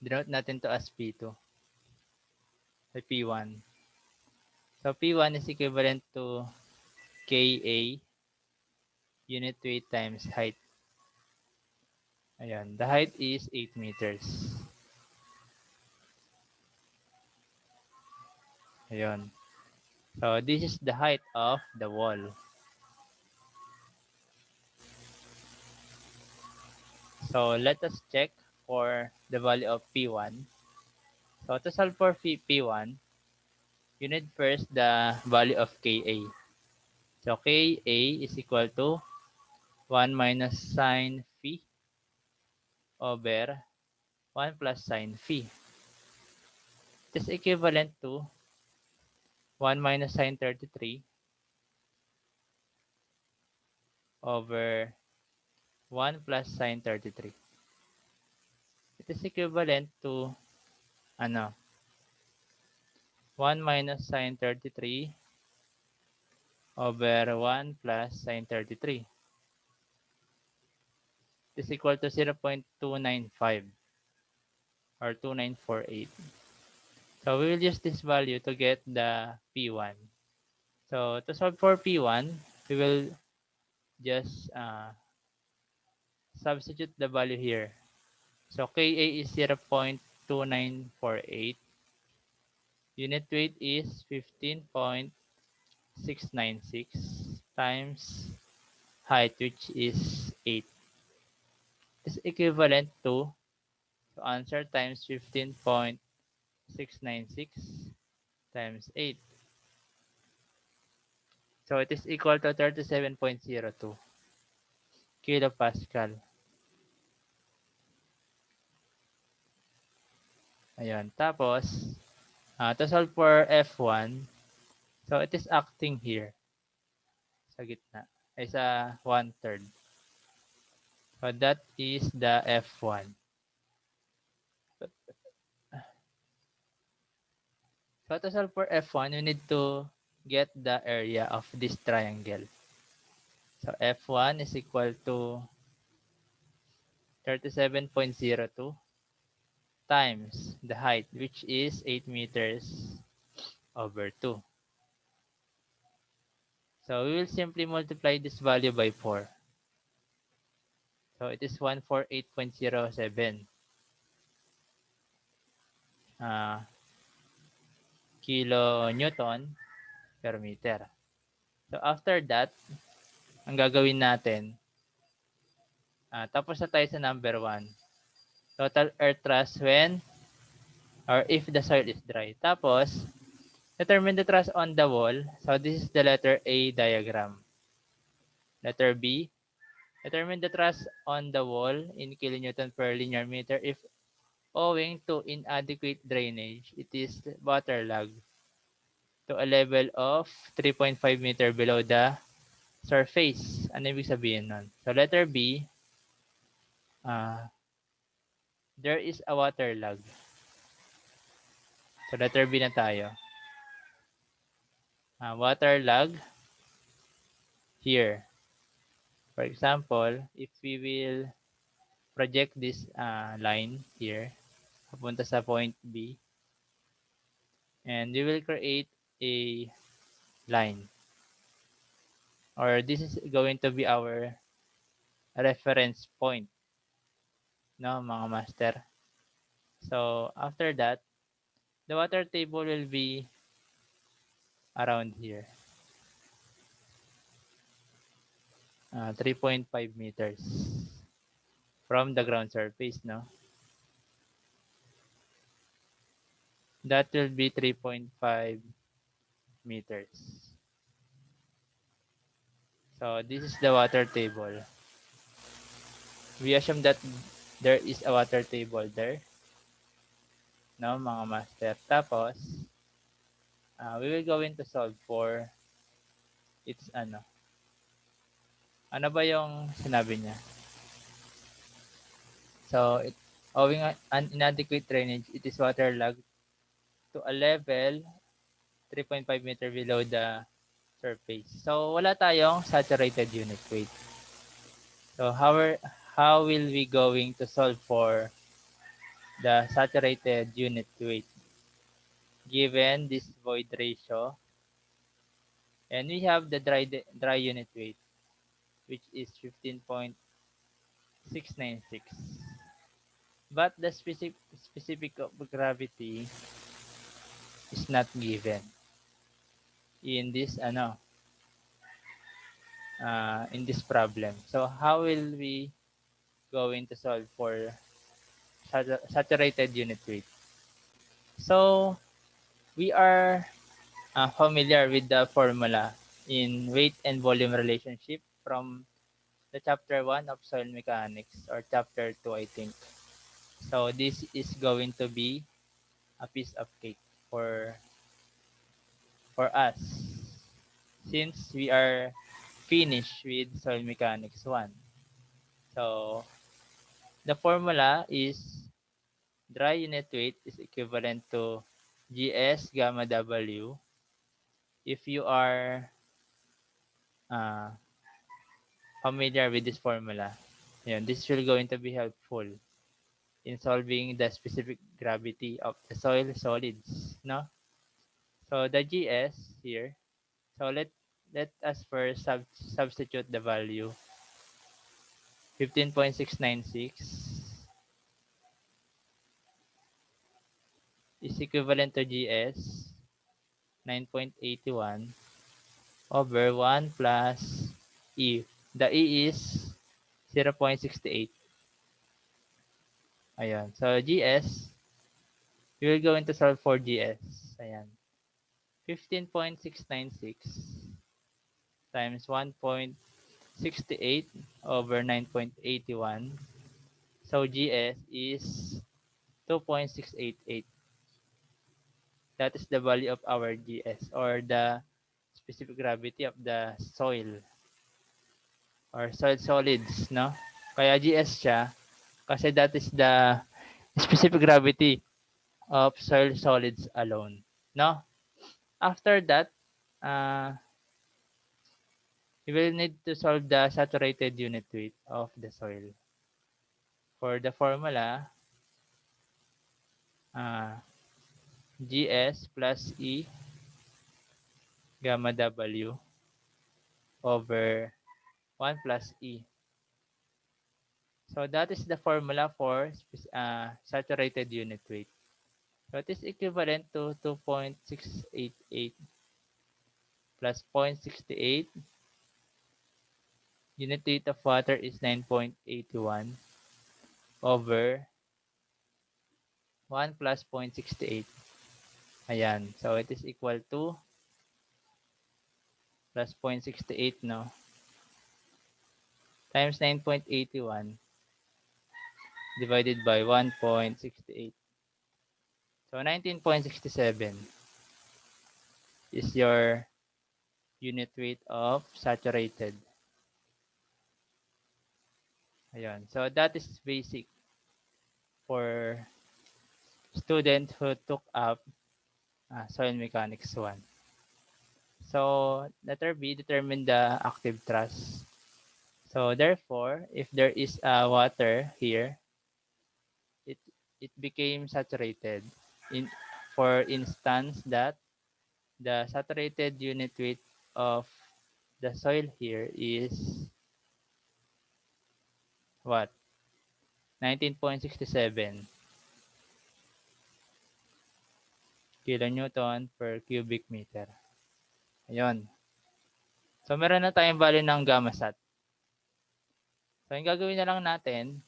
Denote natin to as P2. Ay P1. So P1 is equivalent to KA unit weight times height. Ayan. The height is 8 meters. Ayan. So this is the height of the wall. So let us check for the value of P1. So to solve for P1, you need first the value of KA. So KA is equal to 1 minus sine phi over 1 plus sine phi. It is equivalent to 1 minus sine 33 over 1 plus sine 33. It is equivalent to ano, 1 minus sine 33 over 1 plus sine 33 is equal to 0.295 or 2948. So we will use this value to get the P1. So to solve for P1, we will just substitute the value here. So Ka is 0.2948. Unit weight is 15.696 times height, which is 8. Is equivalent to, so answer times 15.696 times 8. So it is equal to 37.02 kilopascal. Ayan. Tapos, to solve for F1, so it is acting here sa gitna ay sa 1/3. So that is the F1. So to solve for F1, you need to get the area of this triangle. So F1 is equal to 37.02 times the height, which is 8 meters over 2. So we will simply multiply this value by 4. So it is 148.07 kilonewton per meter. So after that, ang gagawin natin, tapos na tayo sa number 1. Total earth thrust when or if the soil is dry. Tapos, determine the thrust on the wall. So this is the letter A diagram. Letter B, determine the thrust on the wall in kilonewton per linear meter if owing to inadequate drainage, it is waterlogged to a level of 3.5 meter below the surface. Ano ibig sabihin nun? So letter B, there is a waterlog. So letter B na tayo. Waterlog here. For example, if we will project this line here, papunta sa point B, and we will create a line. Or this is going to be our reference point, no, mga master. So after that, the water table will be around here. 3.5 meters from the ground surface, no? That will be 3.5 meters. So this is the water table. We assume that there is a water table there, no, mga master. Tapos, we will go into solve for its ano. Ano ba yung sinabi niya? So, owing an inadequate drainage, it is waterlogged to a level 3.5 meter below the surface. So, wala tayong saturated unit weight. So, how will we going to solve for the saturated unit weight given this void ratio, and we have the dry unit weight, which is 15.696. But the specific of gravity is not given in this in this problem. So how will we going to solve for saturated unit weight? So we are familiar with the formula in weight and volume relationship from the chapter 1 of soil mechanics, or chapter 2, I think. So this is going to be a piece of cake for us, since we are finished with soil mechanics 1. So the formula is dry unit weight is equivalent to GS gamma W. If you are uh, familiar with this formula, this will going to be helpful in solving the specific gravity of the soil solids, no? So the GS here, so let us first substitute the value 15.696 is equivalent to GS 9.81 over 1 plus E. The E is 0.68. Ayan. So GS, we will go into solve for GS. Ayan. 15.696 times 1.68 over 9.81. So GS is 2.688. That is the value of our GS, or the specific gravity of the soil or soil solids, no? Kaya GS siya kasi that is the specific gravity of soil solids alone, no? After that, uh, we will need to solve the saturated unit weight of the soil. For the formula, uh, GS plus E gamma W over 1 plus E. So that is the formula for saturated unit weight. So it is equivalent to 2.688 plus 0.68. Unit weight of water is 9.81 over 1 plus 0.68. Ayan. So it is equal to plus 0.68, no? Times 9.81 divided by 1.68. So 19.67 is your unit weight of saturated. Ayan. So that is basic for student who took up soil mechanics 1. So letter B, determine the active thrust. So therefore, if there is water here, it it became saturated. In for instance that the saturated unit weight of the soil here is what? 19.67 kilonewton per cubic meter. Ayun. So meron na tayong value ng gamma sat. So yung gagawin na lang natin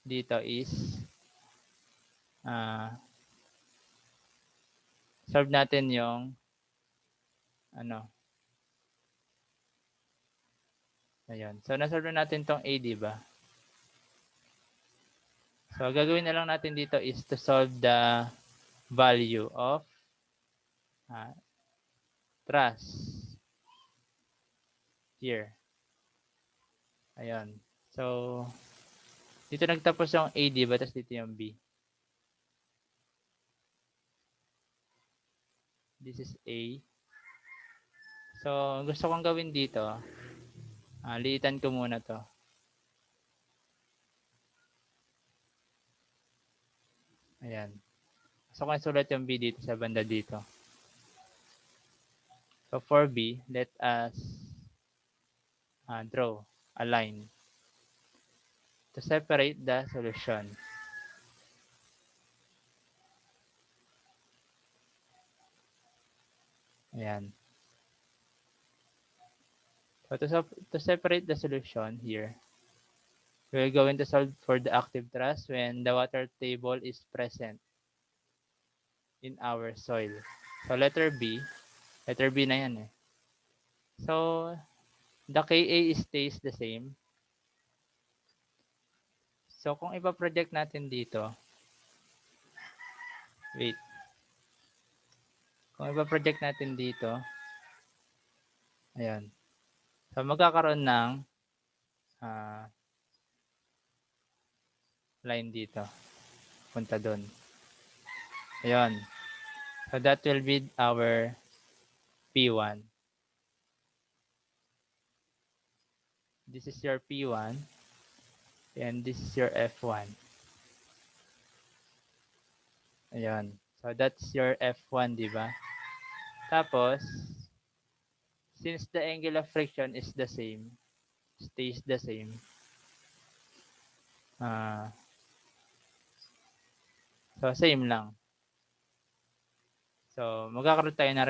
dito is solve natin yung ano. Ayun. So nasolve na natin tong A, di ba? So gagawin na lang natin dito is to solve the value of thrust here. Ayun. So dito nagtapos yung A, di ba? Tapos dito yung B. This is A. So gusto kong gawin dito, liitan ko muna to. Ayan. So, kung sulat yung B dito sa banda dito. So, for B, let us draw a line to separate the solution. Ayan. So, to separate the solution here, we're going to solve for the active thrust when the water table is present in our soil. So, letter B na yan eh. So, the Ka stays the same. So, kung ipa-project natin dito, wait. Kung ipa-project natin dito, ayan. So, magkakaroon ng line dito. Punta doon. Ayan. So, that will be our P1. This is your P1. And this is your F1. Ayan. So, that's your F1, di ba? Tapos, since the angle of friction is the same, stays the same, so, same lang. So, magkakaroon tayo ng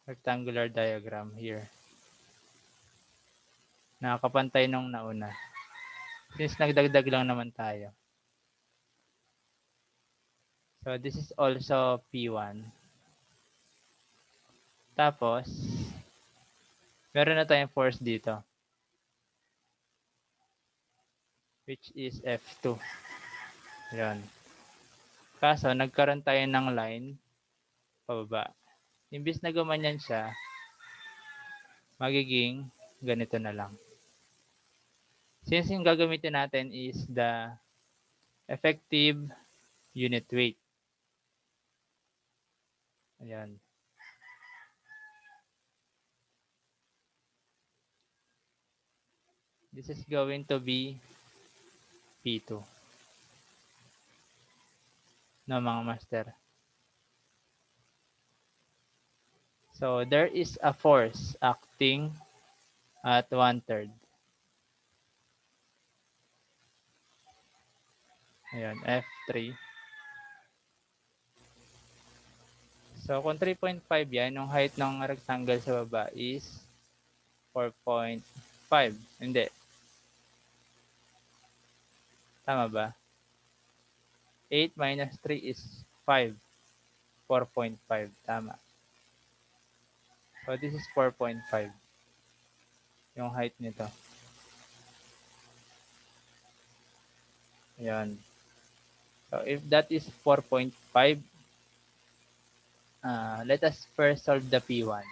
rectangular diagram here. Nakakapantay nung nauna. Since nagdagdag lang naman tayo. So, this is also P1. Tapos, meron na tayong force dito. Which is F2. Ayan. Kaso, nagkaroon tayo ng line pababa. Imbis na gumanyan siya, magiging ganito na lang. Since yung gagamitin natin is the effective unit weight. Ayan. This is going to be P2. No, mga master. So, there is a force acting at 1/3. Ayan, F3. So, kung 3.5 yan, yung height ng rectangle sa baba is 4.5. Hindi. Tama ba? 8 minus 3 is 5. 4.5. Tama. So, this is 4.5. Yung height nito. Ayan. So, if that is 4.5, let us first solve the P1.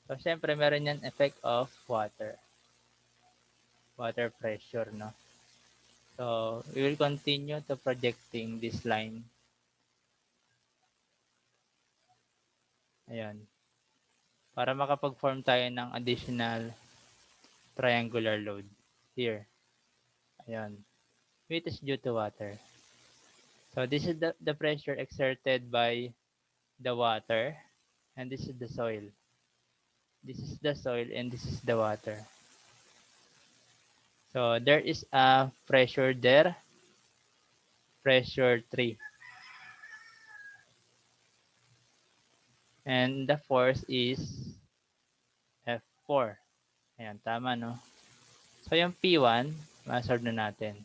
So, syempre, meron yan effect of water. Water pressure, no? So, we will continue to projecting this line. Ayan. Para makapag-form tayo ng additional triangular load. Here. Ayan. Which is due to water. So, this is the pressure exerted by the water. And this is the soil. This is the soil and this is the water. So, there is a pressure there. Pressure 3. And the force is F4. Ayan, tama, no? So, yung P1, ma-solve na natin.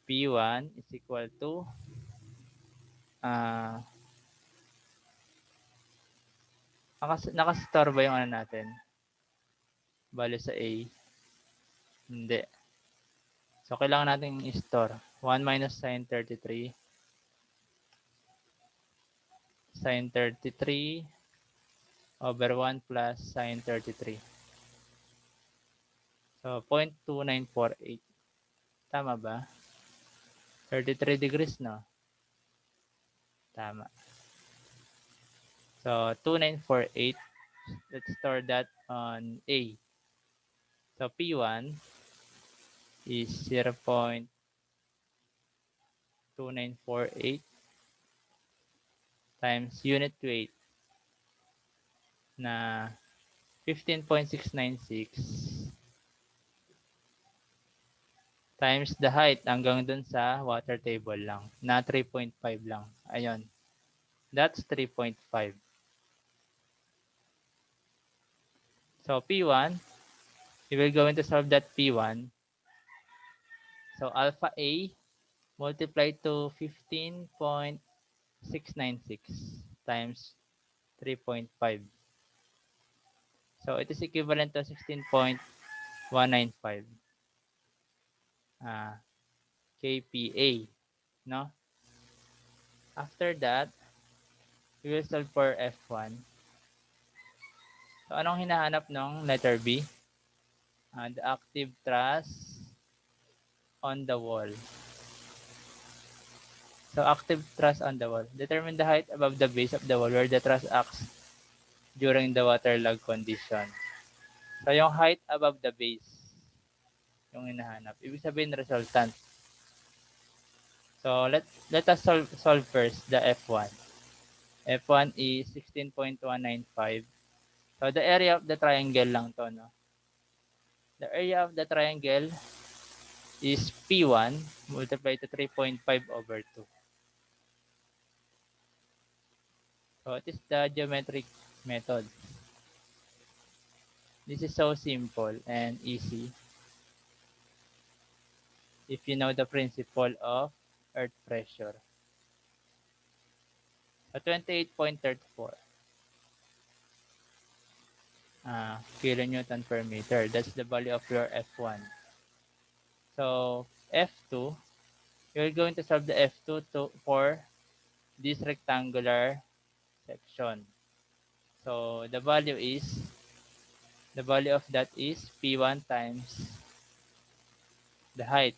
P1 is equal to nakastore ba yung ano natin? Bale sa A. Hindi. So, kailangan natin i-store. 1 minus sin 33. Sin 33 over 1 plus sin 33. So, 0.2948. Tama ba? 33 degrees, no? Tama. So, 2948. Let's store that on A. So P1 is 0.2948 times unit weight na 15.696 times the height hanggang dun sa water table lang na 3.5 lang. Ayun. That's 3.5. So P1, we will going to solve that P1. So alpha A multiplied to 15.696 times 3.5. So it is equivalent to 16.195 kPa. No? After that, we will solve for F1. So anong hinahanap ng letter B? The active thrust on the wall. So active thrust on the wall. Determine the height above the base of the wall where the thrust acts during the waterlogged condition. So yung height above the base, yung hinahanap. Ibig sabihin resultant. So let us solve first the F1. F1 is 16.195. So the area of the triangle lang to, no? The area of the triangle is P1 multiplied to 3.5 over 2. So it is the geometric method. This is so simple and easy if you know the principle of earth pressure. So 28.34 kilonewton per meter. That's the value of your F1. So F2, you're going to solve the F2 for this rectangular section. So the value of that is P1 times the height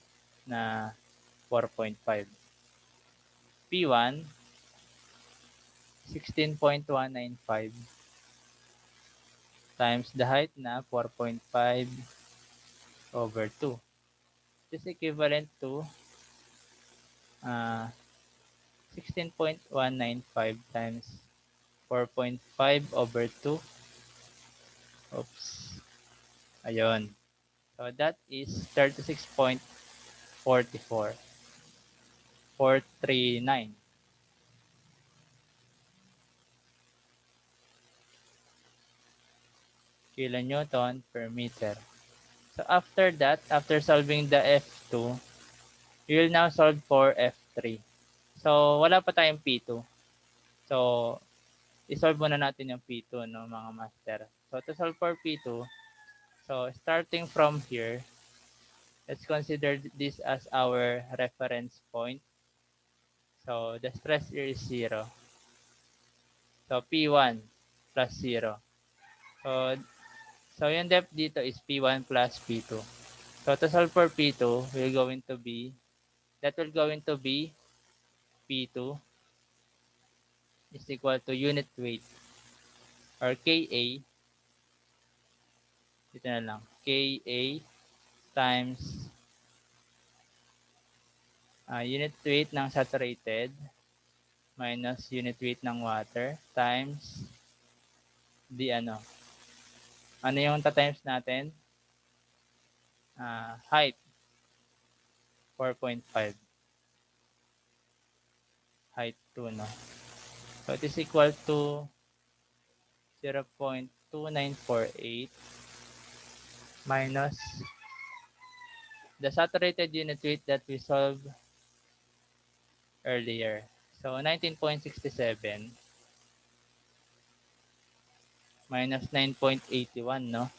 na 4.5. P1, 16.195 times the height na 4.5 over 2. This is equivalent to 16.195 times 4.5 over 2. Oops. Ayun. So that is 36.44. 439 kilonewton per meter. So after that, after solving the F2, we will now solve for F3. So wala pa tayong P2. So isolve muna natin yung P2, no, mga master. So to solve for P2, so starting from here, let's consider this as our reference point. So the stress here is 0. So P1 plus 0. So, so yung depth dito is P1 plus P2. So to solve for P2, that will going to be P2 is equal to unit weight or Ka, dito na lang, Ka times unit weight ng saturated minus unit weight ng water times the ano yung ta-times natin? Height, 4.5. Height 2, no? So it is equal to 0.2948 minus the saturated unit weight that we solved earlier. So 19.67 minus 9.81, no?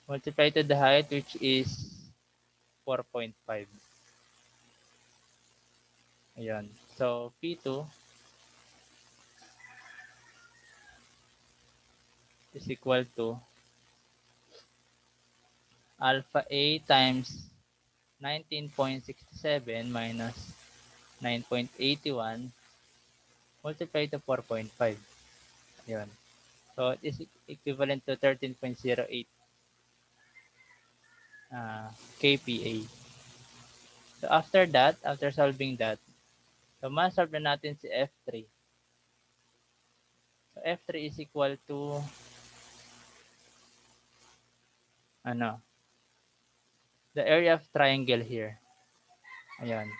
Multiply to the height, which is 4.5. Ayan. So P2 is equal to alpha A times 19.67 minus 9.81 multiply to 4.5. Ayan. So it is equivalent to 13.08 kPa. So after that, after solving that, so ma-solve na natin si F3. So F3 is equal to ano, the area of triangle here. Ayan.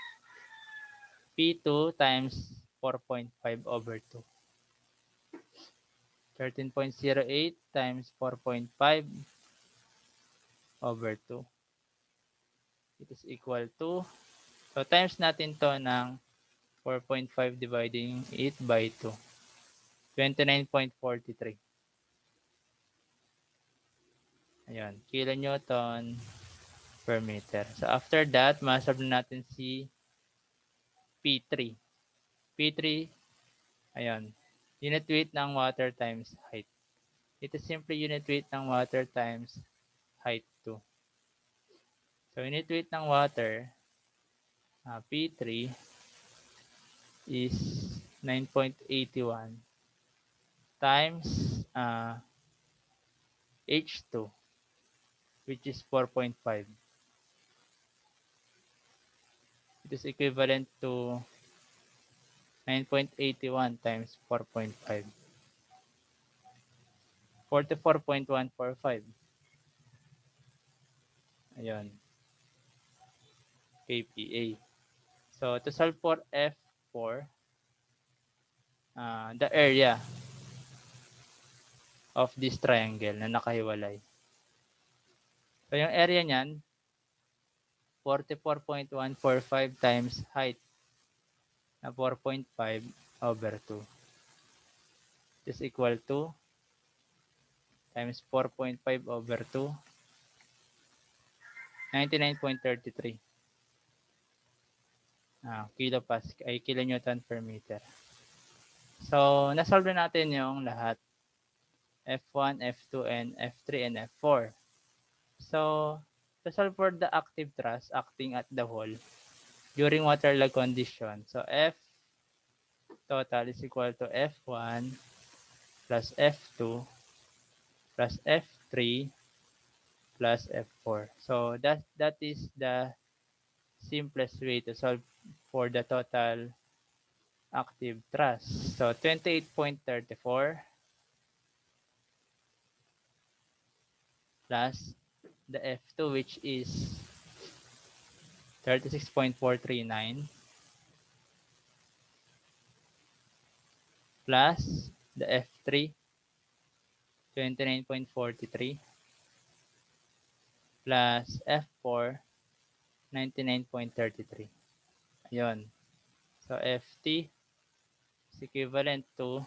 P2 times 4.5 over 2. 13.08 times 4.5 over 2. It is equal to, so times natin to ng 4.5 dividing it by 2. 29.43. Ayan, kilonewton per meter. So after that, ma-solve na natin si P3. P3, ayan, unit weight ng water times height. It is simply unit weight ng water times height 2. So unit weight ng water, P3 is 9.81 times H2, which is 4.5. It is equivalent to 9.81 times 4.5. 44.145. Ayun, kPa. So to solve for F4, the area of this triangle na nakahiwalay. So yung area niyan, 44.145 times height na 4.5 over 2 is equal to times 4.5 over 2, 99.33 kilonewton per meter. So, nasolve na natin yung lahat. F1, F2, and F3, and F4. So, to solve for the active thrust acting at the hole during waterlogged condition. So, F total is equal to F1 plus F2 plus F3 plus F4. So, that is the simplest way to solve for the total active thrust. So, 28.34 plus the F2, which is 36.439 plus the F3, 29.43 plus F4, 99.33. Ayun. So, FT is equivalent to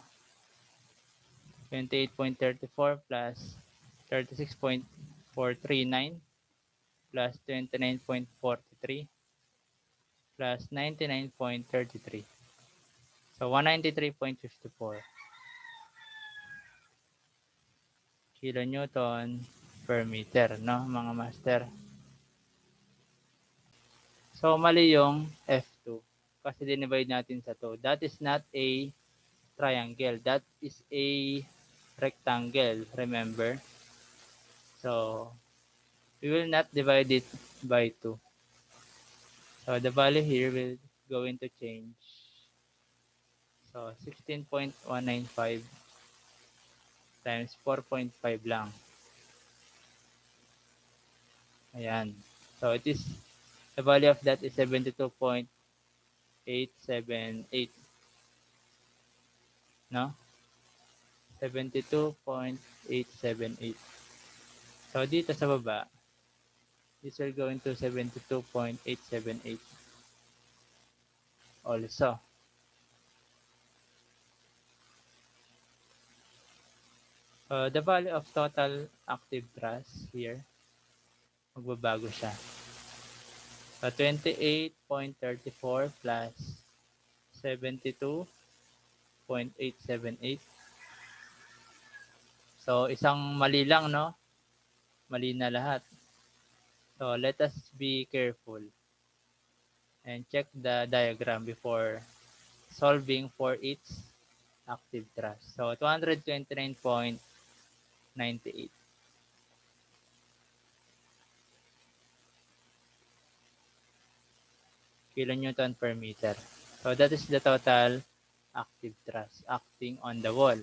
28.34 plus 36.439 plus 29.43 plus 99.33. So, 193.54 kilonewton per meter, no, mga master? So, mali yung F2 kasi dinivide natin sa 2. That is not a triangle. That is a rectangle, remember? So, we will not divide it by 2. So, the value here will going to change. So, 16.195 times 4.5 lang. Ayan. So, it is, the value of that is 72.878. No? 72.878. So, dito sa baba, this will go into 72.878 also. So, the value of total active thrust here, magbabago siya. So, 28.34 plus 72.878. So, isang mali lang, no? Mali na lahat. So, let us be careful and check the diagram before solving for each active thrust. So 229.98 kilonewton per meter. So that is the total active thrust acting on the wall.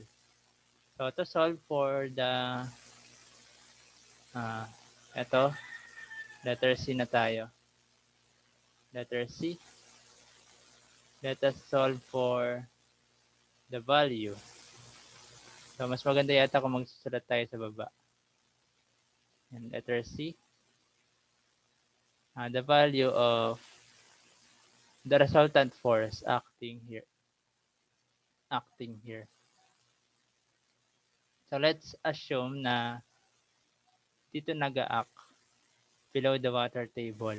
So to solve for the ito, letter C na tayo. Letter C. Let us solve for the value. So mas maganda yata kung magsusulat tayo sa baba. And letter C. The value of the resultant force acting here. So let's assume na dito nag-act below the water table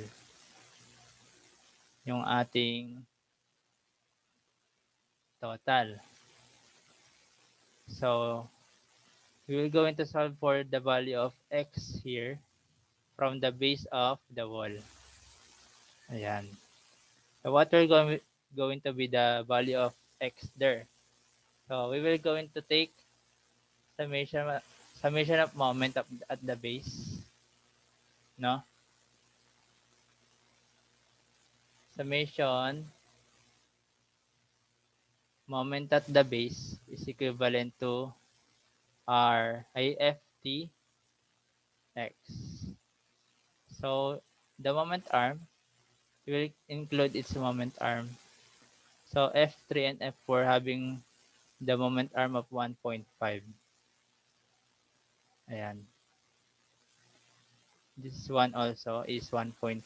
yung ating total. So we will going to solve for the value of x here from the base of the wall. Ayan. So what we're going to be the value of x there. So we will going to take summation of moment at the base, no? Summation moment at the base is equivalent to r IFT x. So the moment arm will include its moment arm. So F3 and F4 having the moment arm of 1.5. Ayan. This one also is 1.5.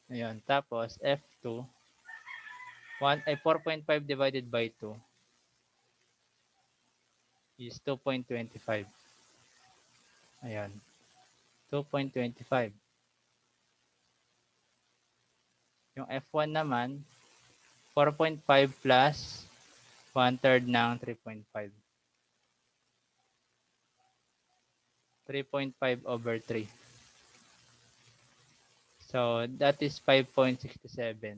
Ayan. Tapos F2, 4.5 divided by 2 is 2.25. Ayan. 2.25. Yung F1 naman, 4.5 plus 1/3 ng 3.5. 3.5 over 3. So, that is 5.67.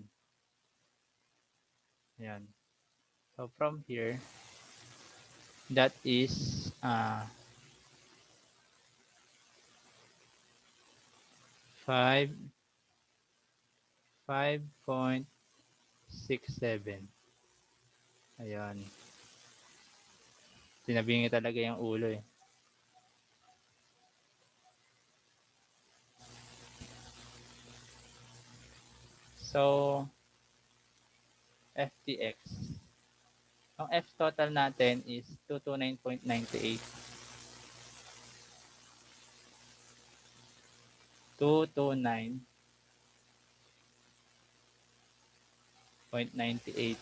Ayan. So, from here, that is 5.67. Ayan. Tinabingi talaga yung ulo eh. So, FTX. Ang F total natin is 229.98. 229.98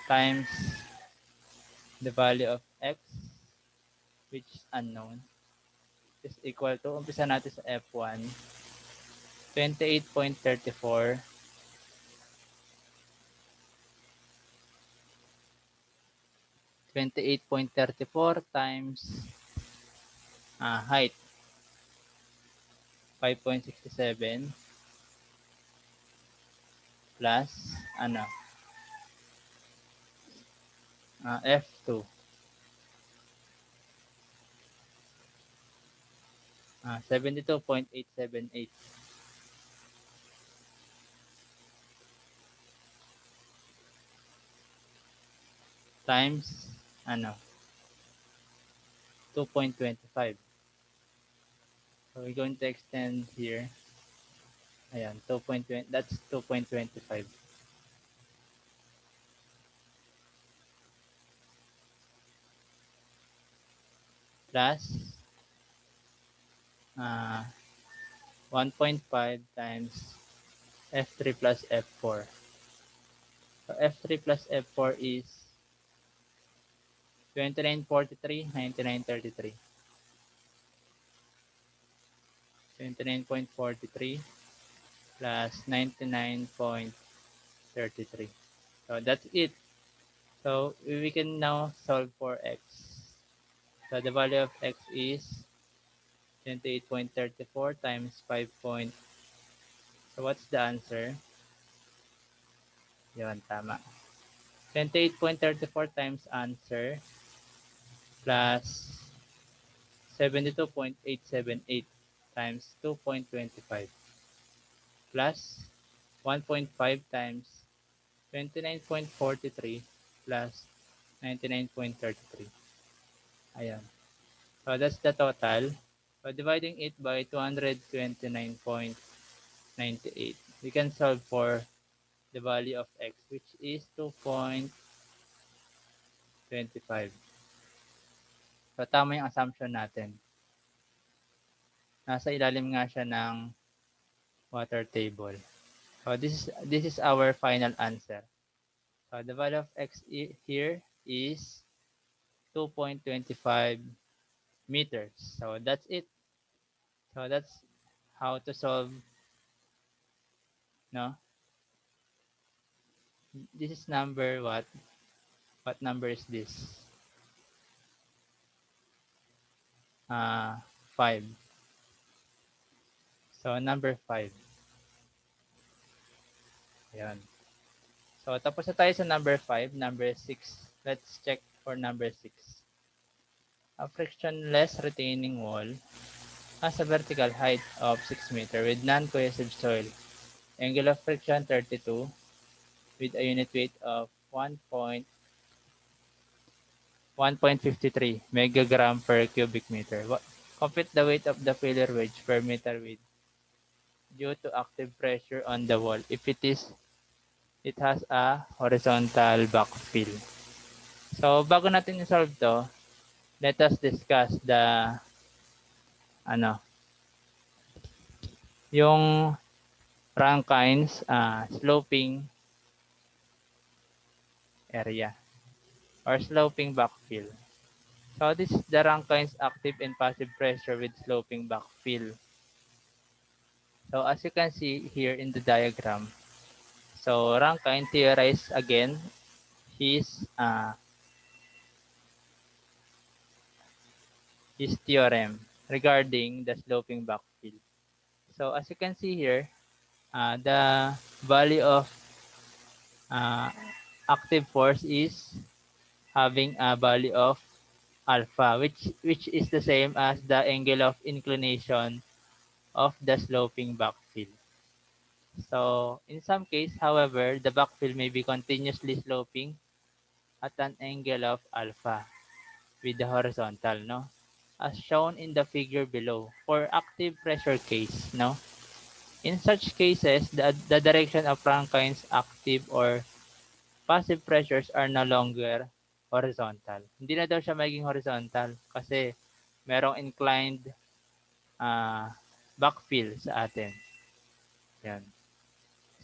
times the value of x, which is unknown, is equal to, umpisa natin sa F1, 28.34 28.34 times height 5.67 plus F2 72.878 times 2.25. So we're going to extend here. Ayan, 2.20, that's 2.25. Plus 1.5 times F3 plus F4. So F3 plus F4 is 29.43, 99.33. 29.43 plus 99.33. So that's it. So we can now solve for x. So the value of x is 28.34 times 5. So what's the answer? Yun, tama. 28.34 times answer plus 72.878 times 2.25 plus 1.5 times 29.43 plus 99.33. Ayan. So that's the total. So dividing it by 229.98, we can solve for the value of x, which is 2.25. So tama yung assumption natin. Nasa ilalim nga siya ng water table. So this is our final answer. So the value of x here is 2.25 meters. So that's it. So that's how to solve, no? This is number what? What number is this? 5. So number 5. Ayan. So tapos na tayo sa number 5. Number 6. Let's check for number 6. A frictionless retaining wall has a vertical height of 6 meter with non-cohesive soil. Angle of friction 32 with a unit weight of 1.53 megagram per cubic meter. Compute the weight of the failure wedge per meter width due to active pressure on the wall if it has a horizontal backfill. So bago natin i-solve to, let us discuss the yung Rankine's sloping area or sloping backfill. So this is the Rankine's active and passive pressure with sloping backfill. So as you can see here in the diagram, so Rankine theorized again his theorem regarding the sloping backfill. So as you can see here, the value of active force is having a value of alpha, which is the same as the angle of inclination of the sloping backfill. So in some case, however, the backfill may be continuously sloping at an angle of alpha with the horizontal, no? As shown in the figure below for active pressure case, no? In such cases, the direction of Rankine's active or passive pressures are no longer horizontal. Hindi na daw siya magiging horizontal kasi merong inclined backfill sa atin. Yan.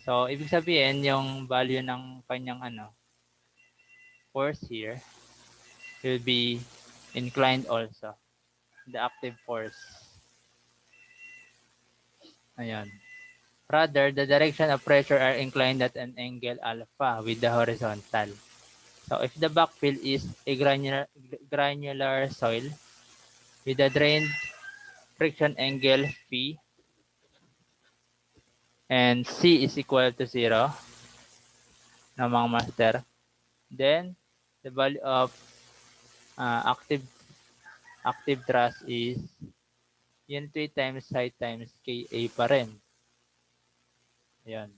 So, ibig sabihin, yung value ng kanyang force here will be inclined also. The active force. Ayan. Rather, the direction of pressure are inclined at an angle alpha with the horizontal. So, if the backfill is a granular soil with a drained friction angle phi and C is equal to 0 ng mga master, then the value of active thrust is unit weight times height times Ka pa rin. Ayan.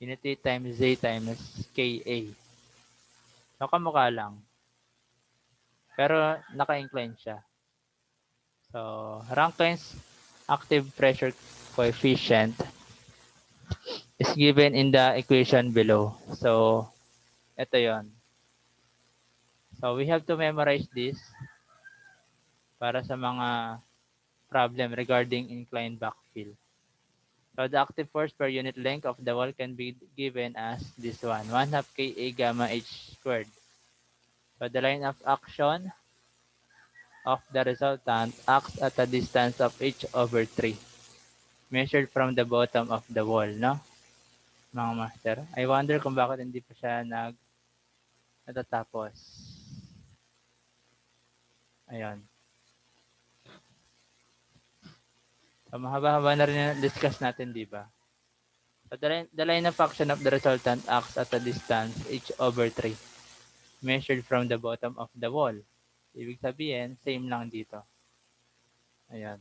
Unit weight times Z times Ka. So, kamukha lang. Pero, naka-incline siya. So, Rankine's active pressure coefficient is given in the equation below. So, ito yon. So, we have to memorize this para sa mga problem regarding inclined backfill. So, the active force per unit length of the wall can be given as this one, 1/2 Ka gamma h squared. So, the line of action of the resultant acts at a distance of h/3 measured from the bottom of the wall, no? Mga master. I wonder kung bakit hindi pa siya natatapos. Ayan. So, mahaba-haba na rin yung discuss natin, di ba? So the line of action of the resultant acts at a distance h over 3 measured from the bottom of the wall. Ibig sabihin, same lang dito. Ayan.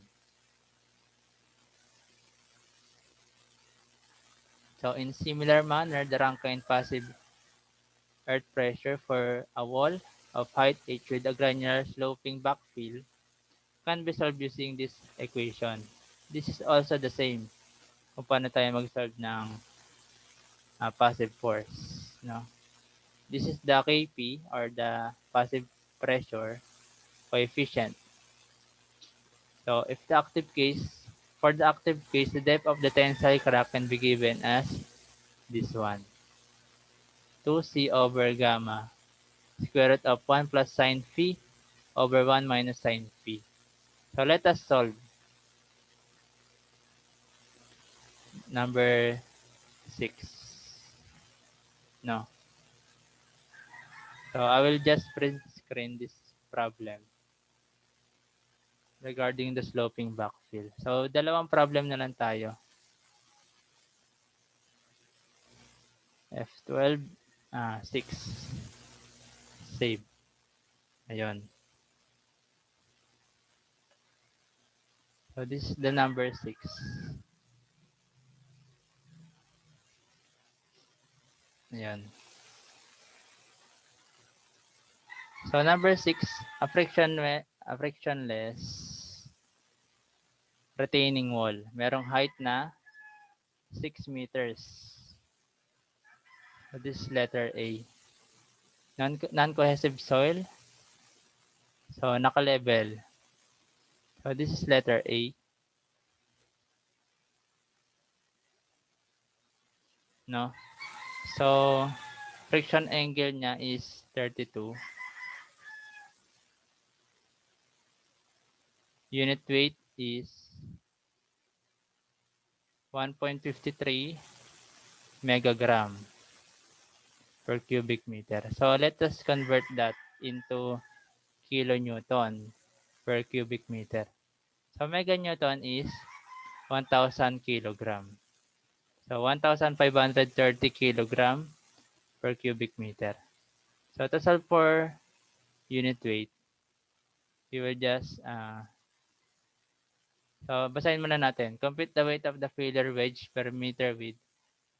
So in similar manner, the Rankine passive earth pressure for a wall of height h with a granular sloping backfill can be solved using this equation. This is also the same kung paano tayo mag-solve ng passive force. No? This is the Kp or the passive pressure coefficient. So if the active case, for the active case, the depth of the tensile crack can be given as this one. 2c over gamma square root of 1 plus sine phi over 1 minus sine phi. So let us solve number 6. No. So I will just print screen this problem regarding the sloping backfill. So dalawang problem na lang tayo. F12, 6. Save. Ayun. So this is the number 6. Ayan. So number 6, a frictionless retaining wall. Merong height na 6 meters. So this is letter A. Non-cohesive soil. So naka-level. So this is letter A. No? So friction angle niya is 32. Unit weight is 1.53 megagram per cubic meter. So let us convert that into kilonewton per cubic meter. So meganewton is 1,000 kilogram. So 1,530 kilogram per cubic meter. So to solve for unit weight, we will just, so basahin muna natin. Compute the weight of the failure wedge per meter width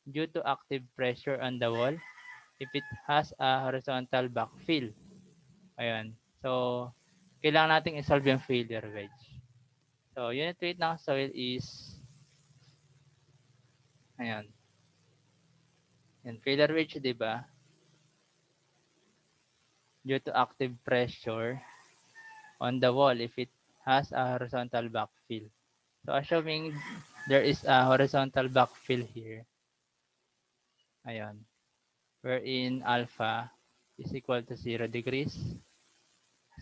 due to active pressure on the wall if it has a horizontal backfill. Ayun. So, kailangan nating isolve yung failure wedge. So, unit weight ng soil is, ayan. Yan, failure wedge, di ba? Due to active pressure on the wall if it has a horizontal backfill. So, assuming there is a horizontal backfill here, ayan, wherein alpha is equal to 0 degrees.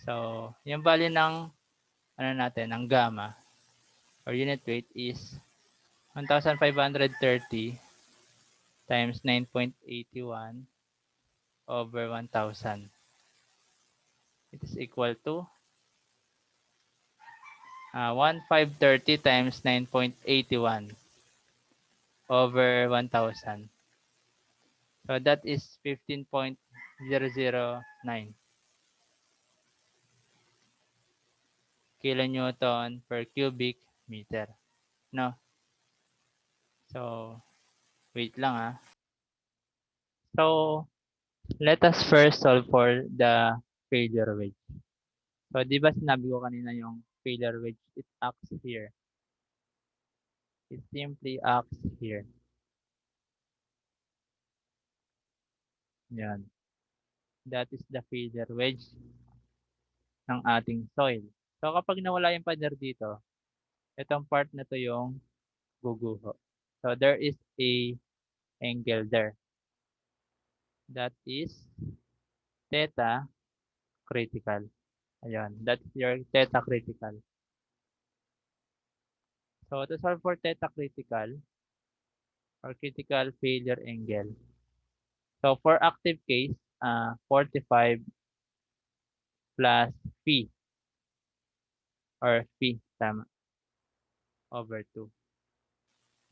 So, yung value ng, ano natin, ng gamma, or unit weight is 1,530 times 9.81 over 1,000. It is equal to 1,530 times 9.81 over 1,000. So that is 15.009 kilonewton per cubic meter. No? So, wait lang ah. So, let us first solve for the failure wedge. So, di ba sinabi ko kanina yung failure wedge, it acts here. It simply acts here. Yan. That is the failure wedge ng ating soil. So, kapag nawala yung pader dito, itong part na to yung guguho. So, there is a angle there. That is theta critical. Ayan. That's your theta critical. So, to solve for theta critical or critical failure angle. So, for active case, 45 plus phi or phi tama over 2.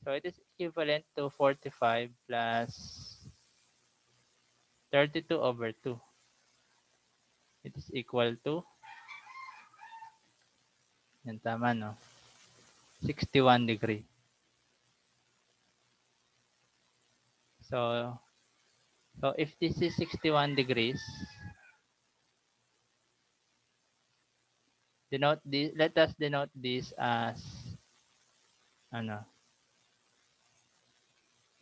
So it is equivalent to 45 plus 32 over 2. It is equal to, yan tama no, 61 degree. So, if this is 61 degrees, let us denote this as, ano,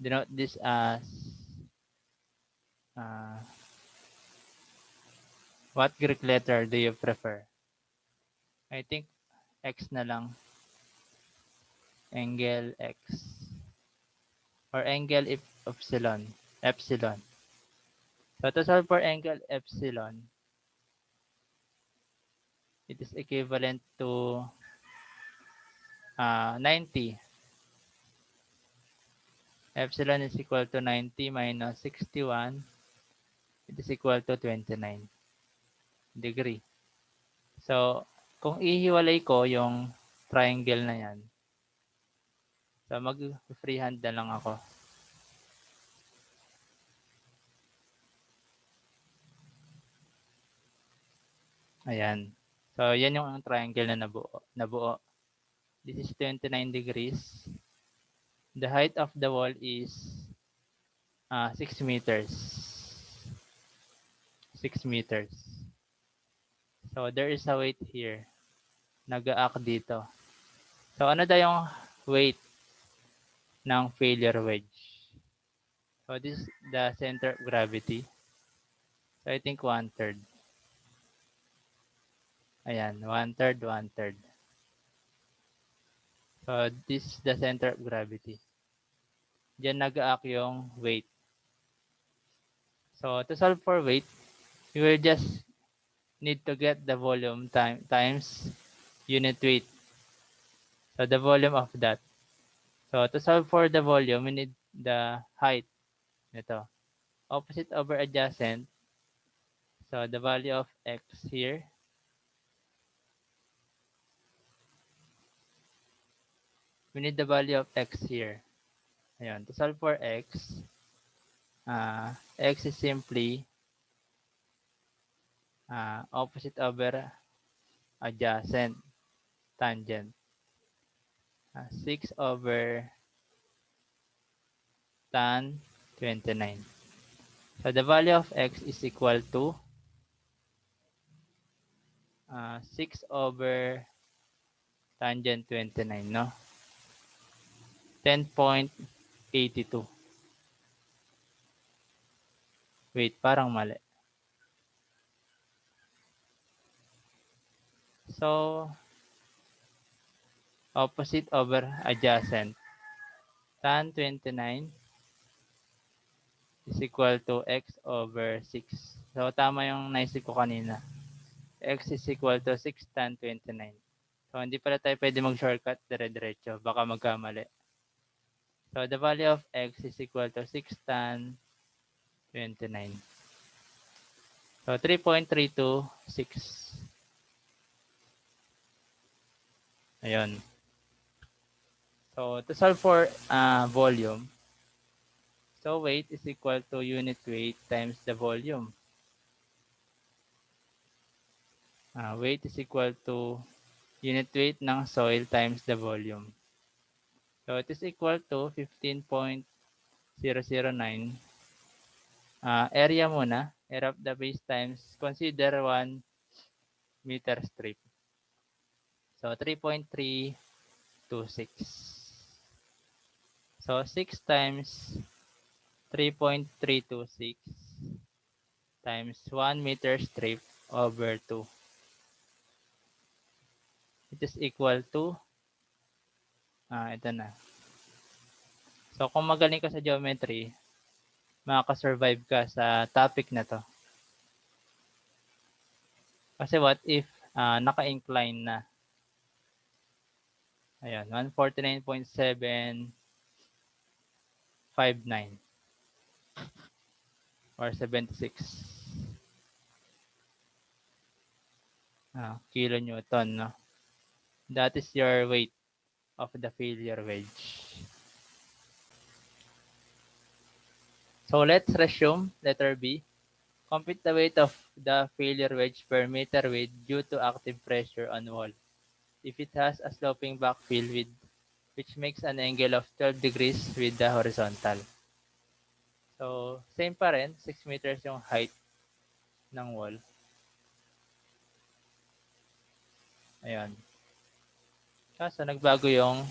denote this as, uh, what Greek letter do you prefer? I think X na lang. Angle X. Or angle epsilon. Epsilon. So to solve for angle epsilon, it is equivalent to 90. Epsilon is equal to 90 minus 61. It is equal to 29 degree. So, kung ihiwalay ko yung triangle na yan, so mag-freehand na lang ako. Ayan. So, yan yung triangle na nabuo. This is 29 degrees. The height of the wall is 6 meters. 6 meters. So, there is a weight here. Nag-aak dito. So, ano daw yung weight ng failure wedge? So, this is the center of gravity. So, I think 1/3. Ayan, 1/3, 1/3. So, this is the center of gravity. Diyan nag-aak yung weight. So, to solve for weight, you will just need to get the volume times unit weight. So, the volume of that. So, to solve for the volume, we need the height. Ito. Opposite over adjacent. So, the value of x here. We need the value of x here. Ayan. To solve for x, x is simply opposite over adjacent tangent. 6 over tan 29. So, the value of x is equal to 6 over tangent 29, no? 10.82. Wait, parang mali. So, opposite over adjacent. Tan 29 is equal to x over 6. So, tama yung naisip ko kanina. X is equal to 6 tan 29. So, hindi pala tayo pwede mag-shortcut dire-diretso. Baka magkamali. So, the value of x is equal to 6 tan 29. So, 3.326. Ayun. So, to solve for volume, so weight is equal to unit weight times the volume. Weight is equal to unit weight ng soil times the volume. So, it is equal to 15.009. Area muna. Area of the base times, consider 1 meter strip. So, 3.326. So, 6 times 3.326 times 1 meter strip over 2. It is equal to, ito na. So, kung magaling ka sa geometry, makaka-survive ka sa topic na to. Kasi what if naka-incline na? Ayan, 149.759 or 76 kilonewton, no? That is your weight of the failure wedge. So let's resume letter B. Compute the weight of the failure wedge per meter weight due to active pressure on wall. If it has a sloping backfill with which makes an angle of 12 degrees with the horizontal. So same pa rin, 6 meters yung height ng wall. Ayan. Kaso nagbago yung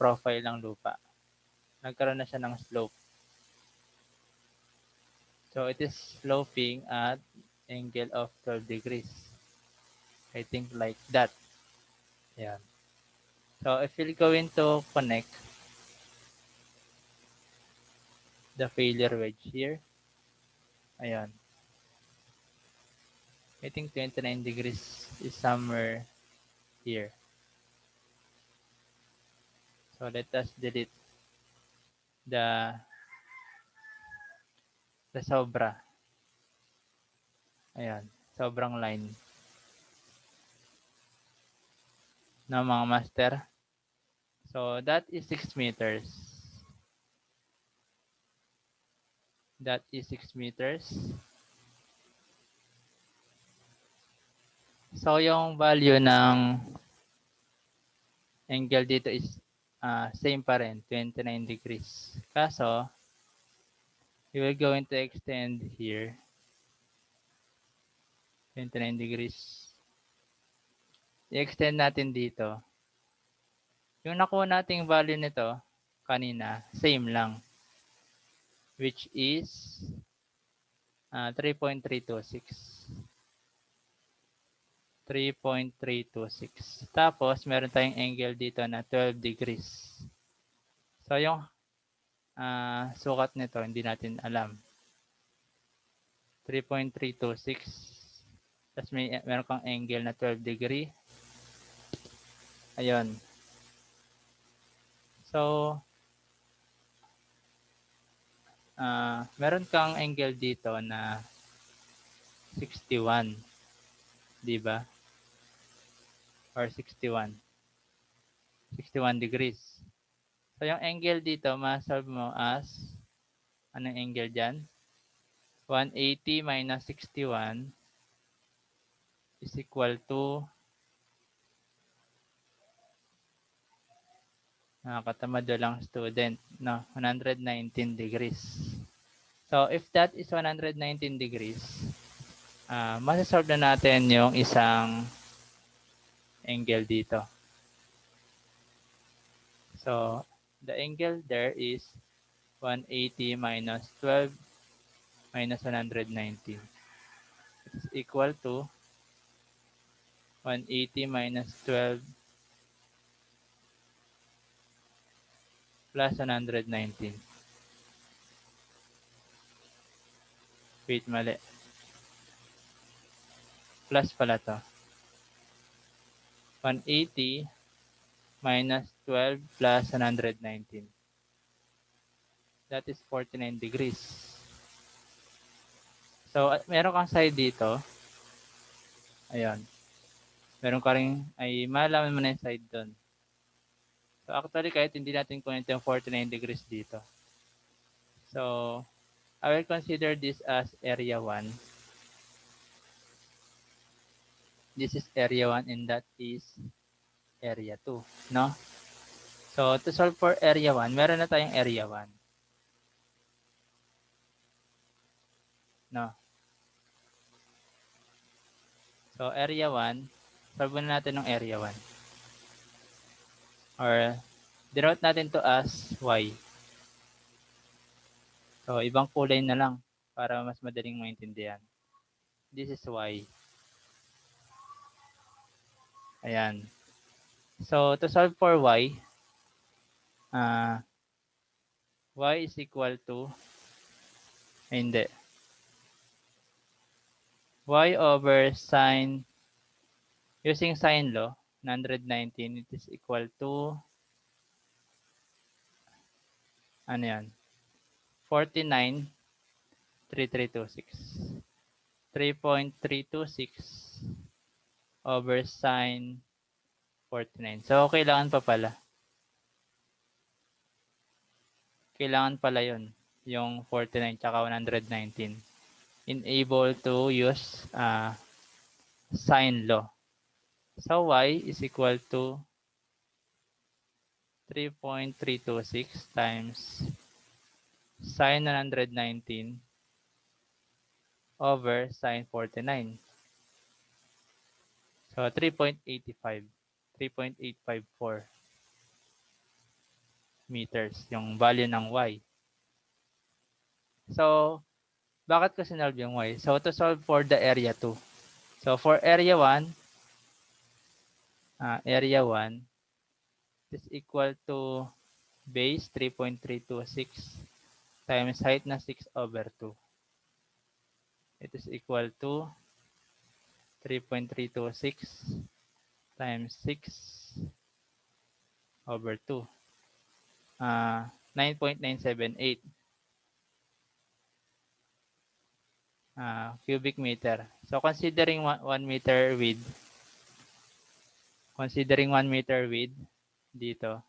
profile ng lupa. Nagkaroon na siya ng slope. So it is sloping at angle of 12 degrees. I think like that. Ayan. So if you're going to connect the failure wedge here, ayan. I think 29 degrees is somewhere here. So let us delete the sobra. Ayan, sobrang line ng mga master. So that is 6 meters. That is 6 meters. So yung value ng angle dito is same pa rin, 29 degrees. Kaso, you will going to extend here 29 degrees. I-extend natin dito. Yung nakuha nating value nito kanina, same lang. Which is 3.326. 3.326. Tapos, meron tayong angle dito na 12 degrees. So, yung sukat nito, hindi natin alam. 3.326. Tapos, meron kang angle na 12 degree. Ayun. So, meron kang angle dito na 61. Diba? Or 61. 61 degrees. So, yung angle dito, ma-solve mo as, anong angle dyan? 180 minus 61 is equal to, nakakatamad lang student, no? 119 degrees. So, if that is 119 degrees, masasolve na natin yung isang angle dito. So, the angle there is 180 minus 12 minus 119. It is equal to 180 minus 12 plus 119. Wait, mali. Plus pala to. 180 minus 12 plus 119. That is 49 degrees. So, meron kang side dito. Ayan. Meron ka rin, ay malaman mo na yung side doon. So, actually, kahit hindi natin kunin yung 49 degrees dito. So, I will consider this as area 1. This is area 1 and that is area 2. No? So, to solve for area 1, meron na tayong area 1. No? So, area 1, solve na natin ng area 1. Or, denote natin to as y. So, ibang kulay na lang para mas madaling maintindihan. This is y. Ayan. So, to solve for y, y is equal to, hindi. Y over sine, using sine law, 119, it is equal to, ano yan? 49.3326. 3.326 over sine 49. So, kailangan pa pala. kailangan pala yun, yung 49 tsaka 119. Enable to use sine law. So y is equal to 3.326 times sine 119 over sine 49. So 3.85, 3.854 meters yung value ng y. So, bakit ko sinolve yung y? So, to solve for the area 2. So, for area 1 is equal to base 3.326 times height na 6 over 2. It is equal to 3.326 times 6 over 2. 9.978 cubic meter. So, considering 1 meter width, dito,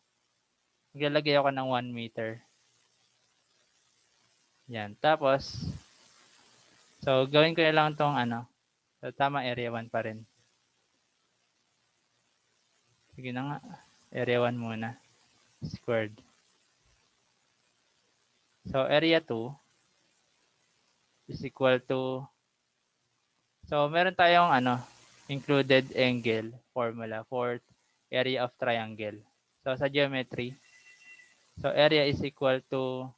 maglalagay ako ng 1 meter. Yan. Tapos, so, gawin ko na lang itong so, tama, area 1 pa rin. Sige na nga. Area 1 muna. Squared. So, area 2 is equal to, so, meron tayong included angle formula for area of triangle. So, sa geometry, so, area is equal to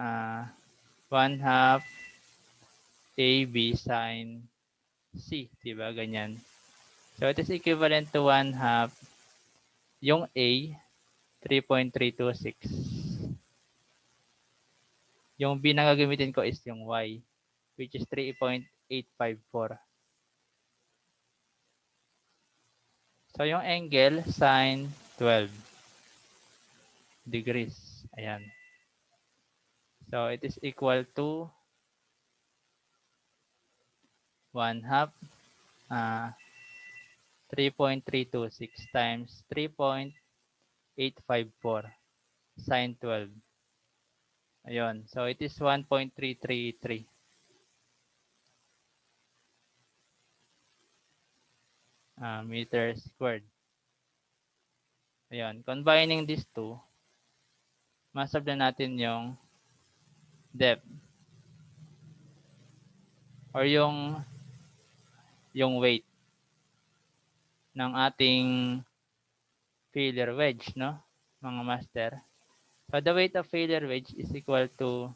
1/2 AB sine C. Diba? Ganyan. So, it is equivalent to 1/2 yung A, 3.326. Yung B na gagamitin ko is yung Y, which is 3.854. So, yung angle, sine 12 degrees. Ayan. So, it is equal to 1/2 3.326 times 3.854 sine 12. Ayun. So, it is 1.333 meters squared. Ayun. Combining these two, masolve na natin yung depth or yung weight ng ating failure wedge, no? Mga master. So, the weight of failure wedge is equal to,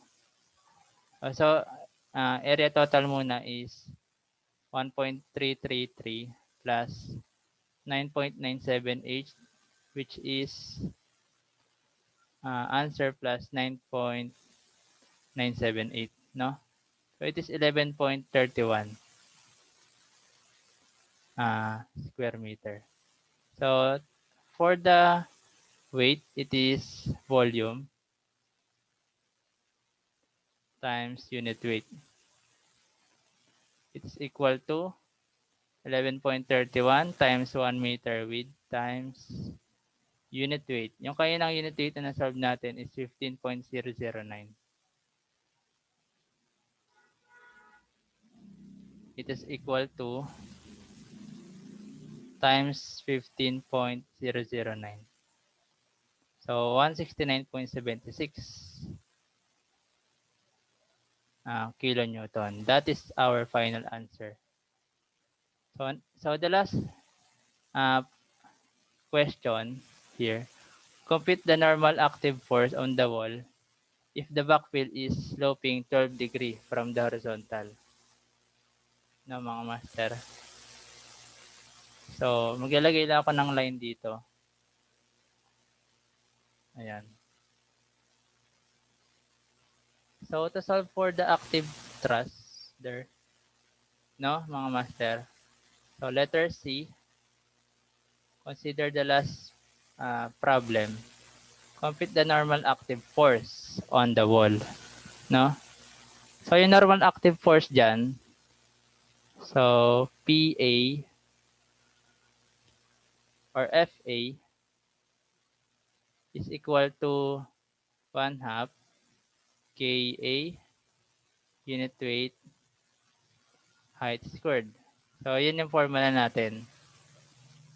area total muna is 1.333 plus 9.978, which is answer plus 9.978, no? So, it is 11.31 square meter. So, for the weight, it is volume times unit weight. It is equal to 11.31 times 1 meter width times unit weight. Yung kaninang unit weight na nasolve natin is 15.009. It is equal to times 15.009. So, 169.76 kilonewton. That is our final answer. So the last question here. Compute the normal active force on the wall if the backfill is sloping 12 degree from the horizontal. No, mga master. So, maglalagay lang ako ng line dito. Ayan. So, to solve for the active thrust there, no, mga master. So, letter C, consider the last problem. Compute the normal active force on the wall, no? So, yung normal active force dyan, so, PA or FA is equal to 1/2 Ka unit weight height squared. So, yun yung formula natin.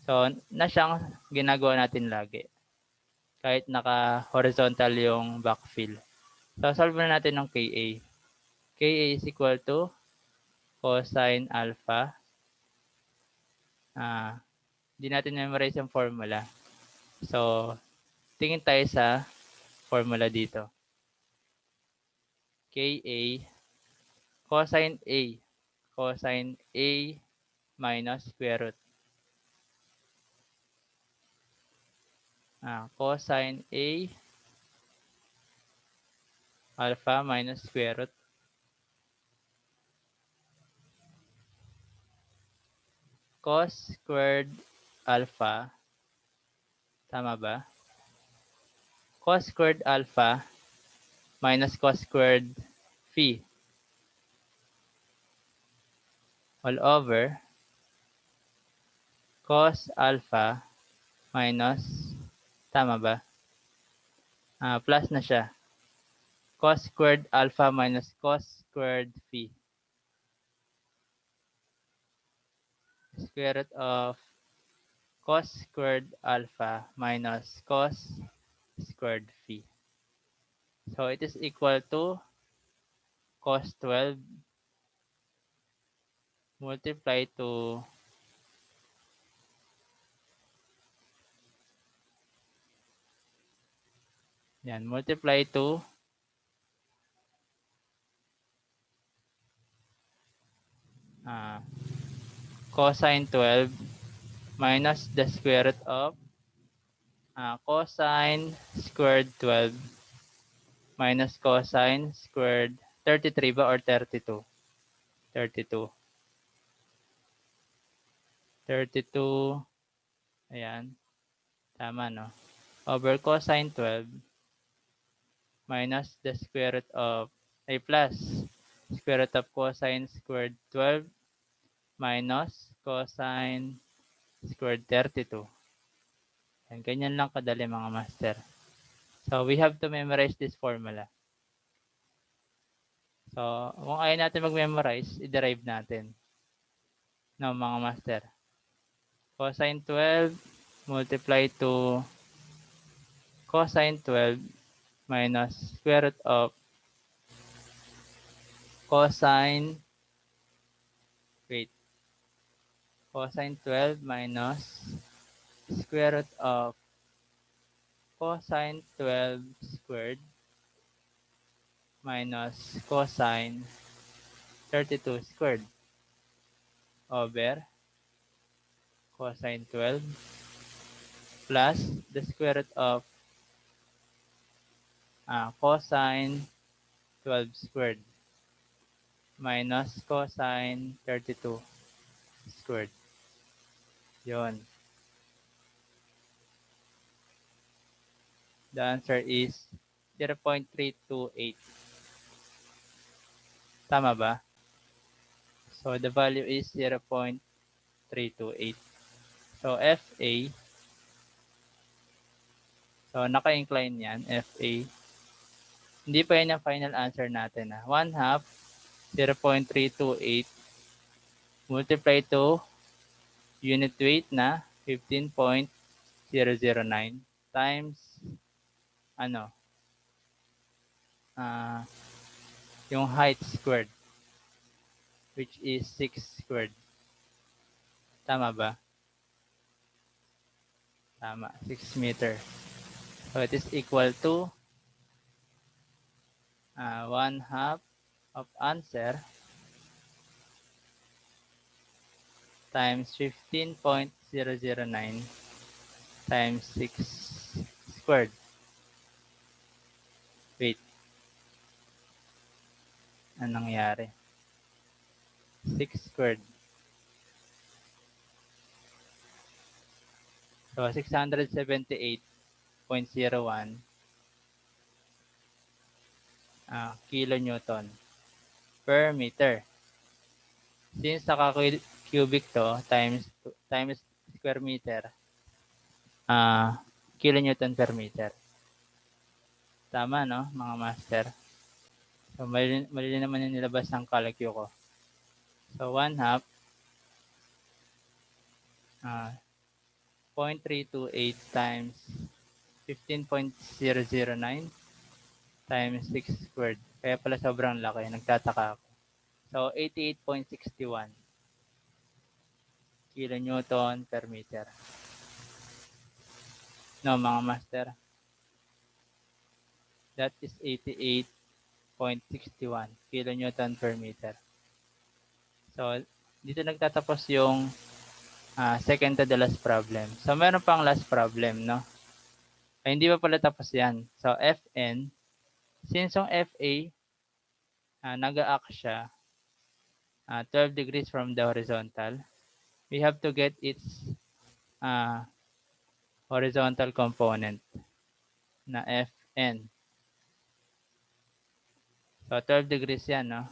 So, na siyang ginagawa natin lagi. Kahit naka-horizontal yung backfill. So, solve na natin ng Ka. Ka is equal to cosine alpha. Hindi natin memorize yung formula. So, tingin tayo sa formula dito. Ka cosine A. Cosine A minus square root. Cosine A alpha minus square root. Cos squared alpha. Tama ba? Cos squared alpha minus cos squared phi all over cos alpha minus, tama ba? Plus na siya. Cos squared alpha minus cos squared phi. Square root of cos squared alpha minus cos squared phi. So it is equal to cos 12 multiply to multiply to cosine 12 minus the square root of cosine squared 12 minus cosine squared 33 ba or 32? 32. 32. Ayan. Tama, no? Over cosine 12 minus the square root of, plus square root of cosine squared 12 minus cosine squared 32. Yan, ganyan lang kadali mga master. So, we have to memorize this formula. So, kung ayaw natin mag-memorize, i-derive natin. No, mga master. Cosine 12 multiply to cosine 12 minus square root of cosine, cosine 12 minus square root of cosine 12 squared minus cosine 32 squared over cosine 12 plus the square root of cosine 12 squared minus cosine 32 squared. Yun. The answer is 0.328. Tama ba? So, the value is 0.328. So, FA. So, naka-incline yan, FA. Hindi pa yan ang final answer natin. 1/2, 0.328 multiply to unit weight na 15.009 times yung height squared, which is 6 squared. Tama ba? Tama, 6 meter. So it is equal to 1/2 of answer times 15.009 times 6 squared. Wait. Anong nangyari? 6 squared. So 678.01 kilonewton per meter. Since naka-cubic to times square meter, kilonewton per meter. Tama, no, mga master? So, mali naman yung nilabas ng calcu ko. So, 1/2 0.328 times 15.009 times 6 squared. Kaya pala sobrang laki. Nagtataka ako. So, 88.61 kilonewton per meter. No, mga master? That is 88.61 kilonewton per meter. So, dito nagtatapos yung second to the last problem. So, meron pang last problem, no? Ay, hindi pa pala tapos yan. So, Fn, since yung Fa, nag-act siya 12 degrees from the horizontal, we have to get its horizontal component na Fn. So, 12 degrees yan, no?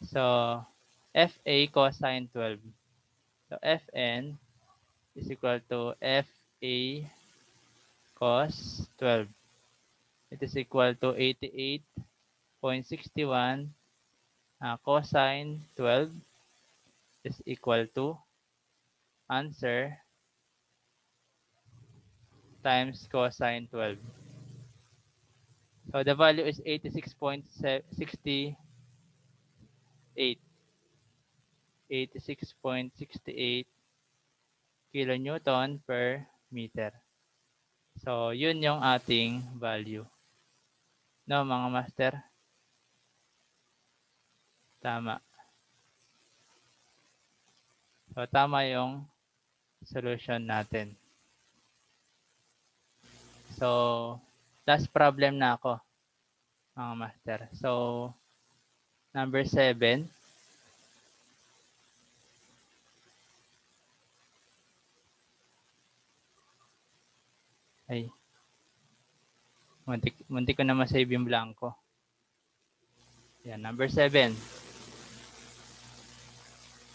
So, Fa cosine 12. So, Fn is equal to Fa cos 12. It is equal to 88.61 cosine 12 is equal to answer times cosine 12. So the value is 86.68. 86.68 kilonewton per meter. So yun yung ating value. No, mga master? Tama. So tama yung solution natin. So last problem na ako, mga master. So number 7. Ay, muntik ko na masave yung blanco. Yan, number 7.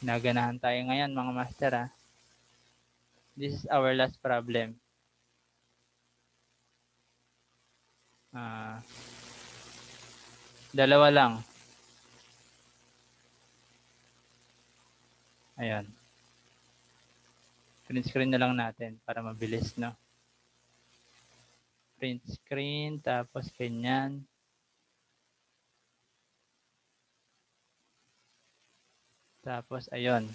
Naganahan tayo ngayon, mga master. This is our last problem. Dalawa lang. Ayan. Print screen na lang natin para mabilis, no? Print screen, tapos ganyan. Tapos, ayun.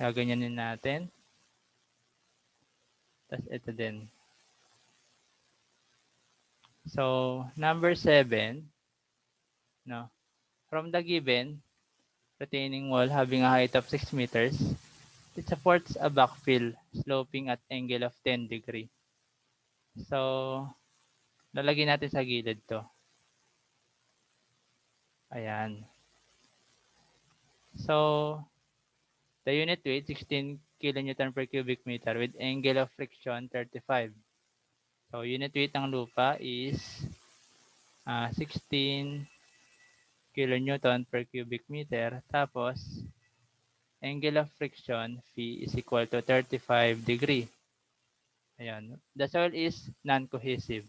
Gaganyanin natin. Tapos, ito din. So, number 7, no? From the given, retaining wall having a height of 6 meters, it supports a backfill sloping at angle of 10 degree. So, lalagyan natin sa gilid to. Ayan. So, the unit weight 16 kilonewton per cubic meter with angle of friction 35. So, unit weight ng lupa is 16 kilonewton per cubic meter. Tapos, angle of friction phi is equal to 35 degree. Ayan. The soil is non-cohesive.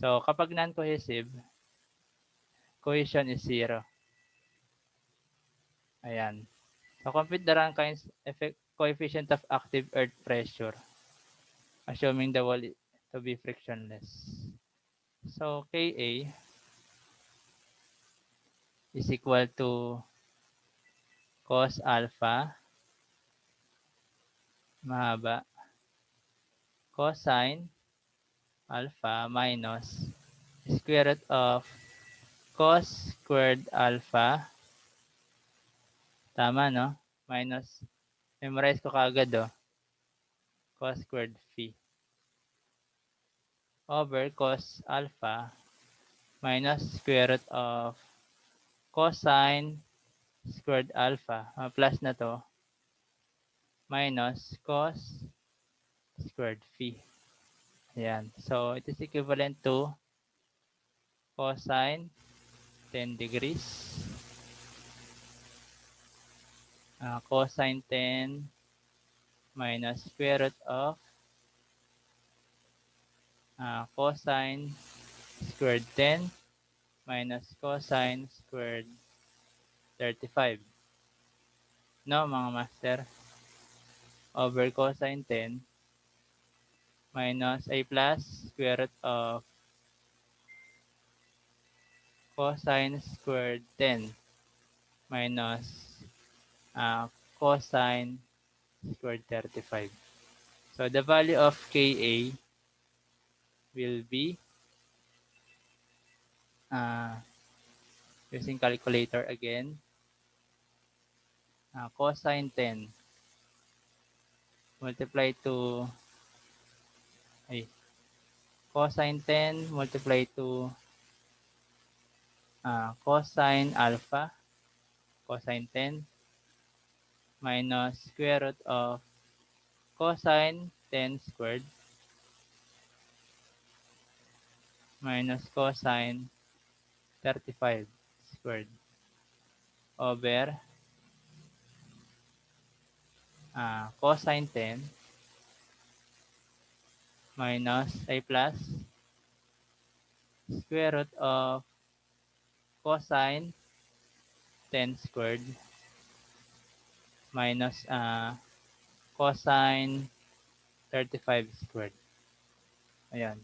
So, kapag non-cohesive, cohesion is 0. Ayan. So, compute the Rankine's coefficient of active earth pressure, assuming the wall to be frictionless. So, Ka is equal to cos alpha, mahaba, cosine alpha minus square root of cos squared alpha. Tama, no? Minus, memorize ko kagad, cos squared phi over cos alpha minus square root of cosine squared alpha. Plus na to, minus cos squared phi. Ayan. So, it is equivalent to cosine 10 degrees. Cosine 10 minus square root of cosine squared 10 minus cosine squared 35. No, mga master? Over cosine 10 minus a plus square root of cosine squared 10 minus cosine squared 35. So the value of Ka will be using calculator again, cosine 10 multiply to cosine 10 multiply to cosine alpha cosine 10 minus square root of cosine 10 squared minus cosine 35 squared over cosine 10 minus a plus square root of cosine 10 squared minus cosine 35 squared. Ayan.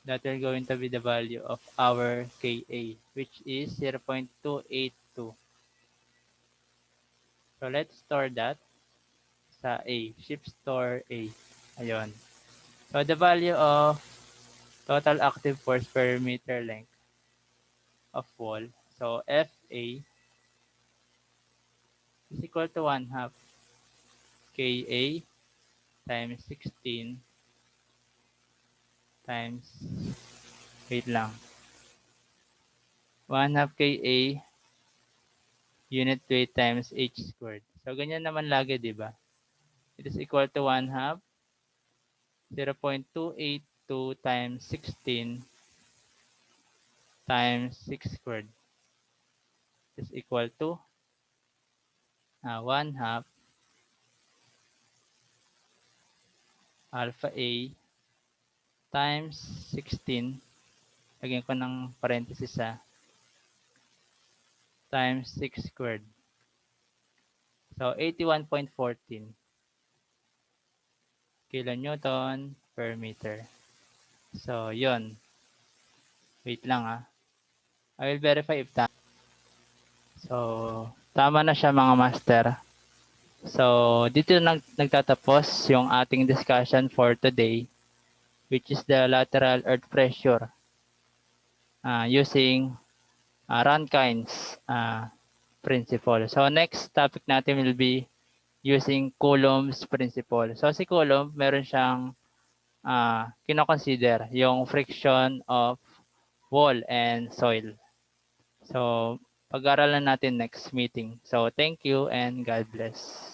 That will going to be the value of our Ka, which is 0.282. So let's store that sa A. Shift store A. Ayun. So the value of total active force per meter length of wall. So Fa is equal to 1 half Ka times 16 times, wait lang, 1 half Ka unit weight times h squared. So ganyan naman lagi, di ba? It is equal to 1 half 0.282 times 16 times 6 squared is equal to 1 half alpha A times 16, lagyan ko ng parenthesis times 6 squared. So 81.14 kilonewton per meter. So yon. Wait lang I will verify if tama. So tama na siya mga master. So dito nagtatapos yung ating discussion for today, which is the lateral earth pressure using Rankines principle. So next topic natin will be using Coulomb's principle. So si Coulomb, meron siyang kinoconsider yung friction of wall and soil. So pag-aralan natin next meeting. So thank you and God bless.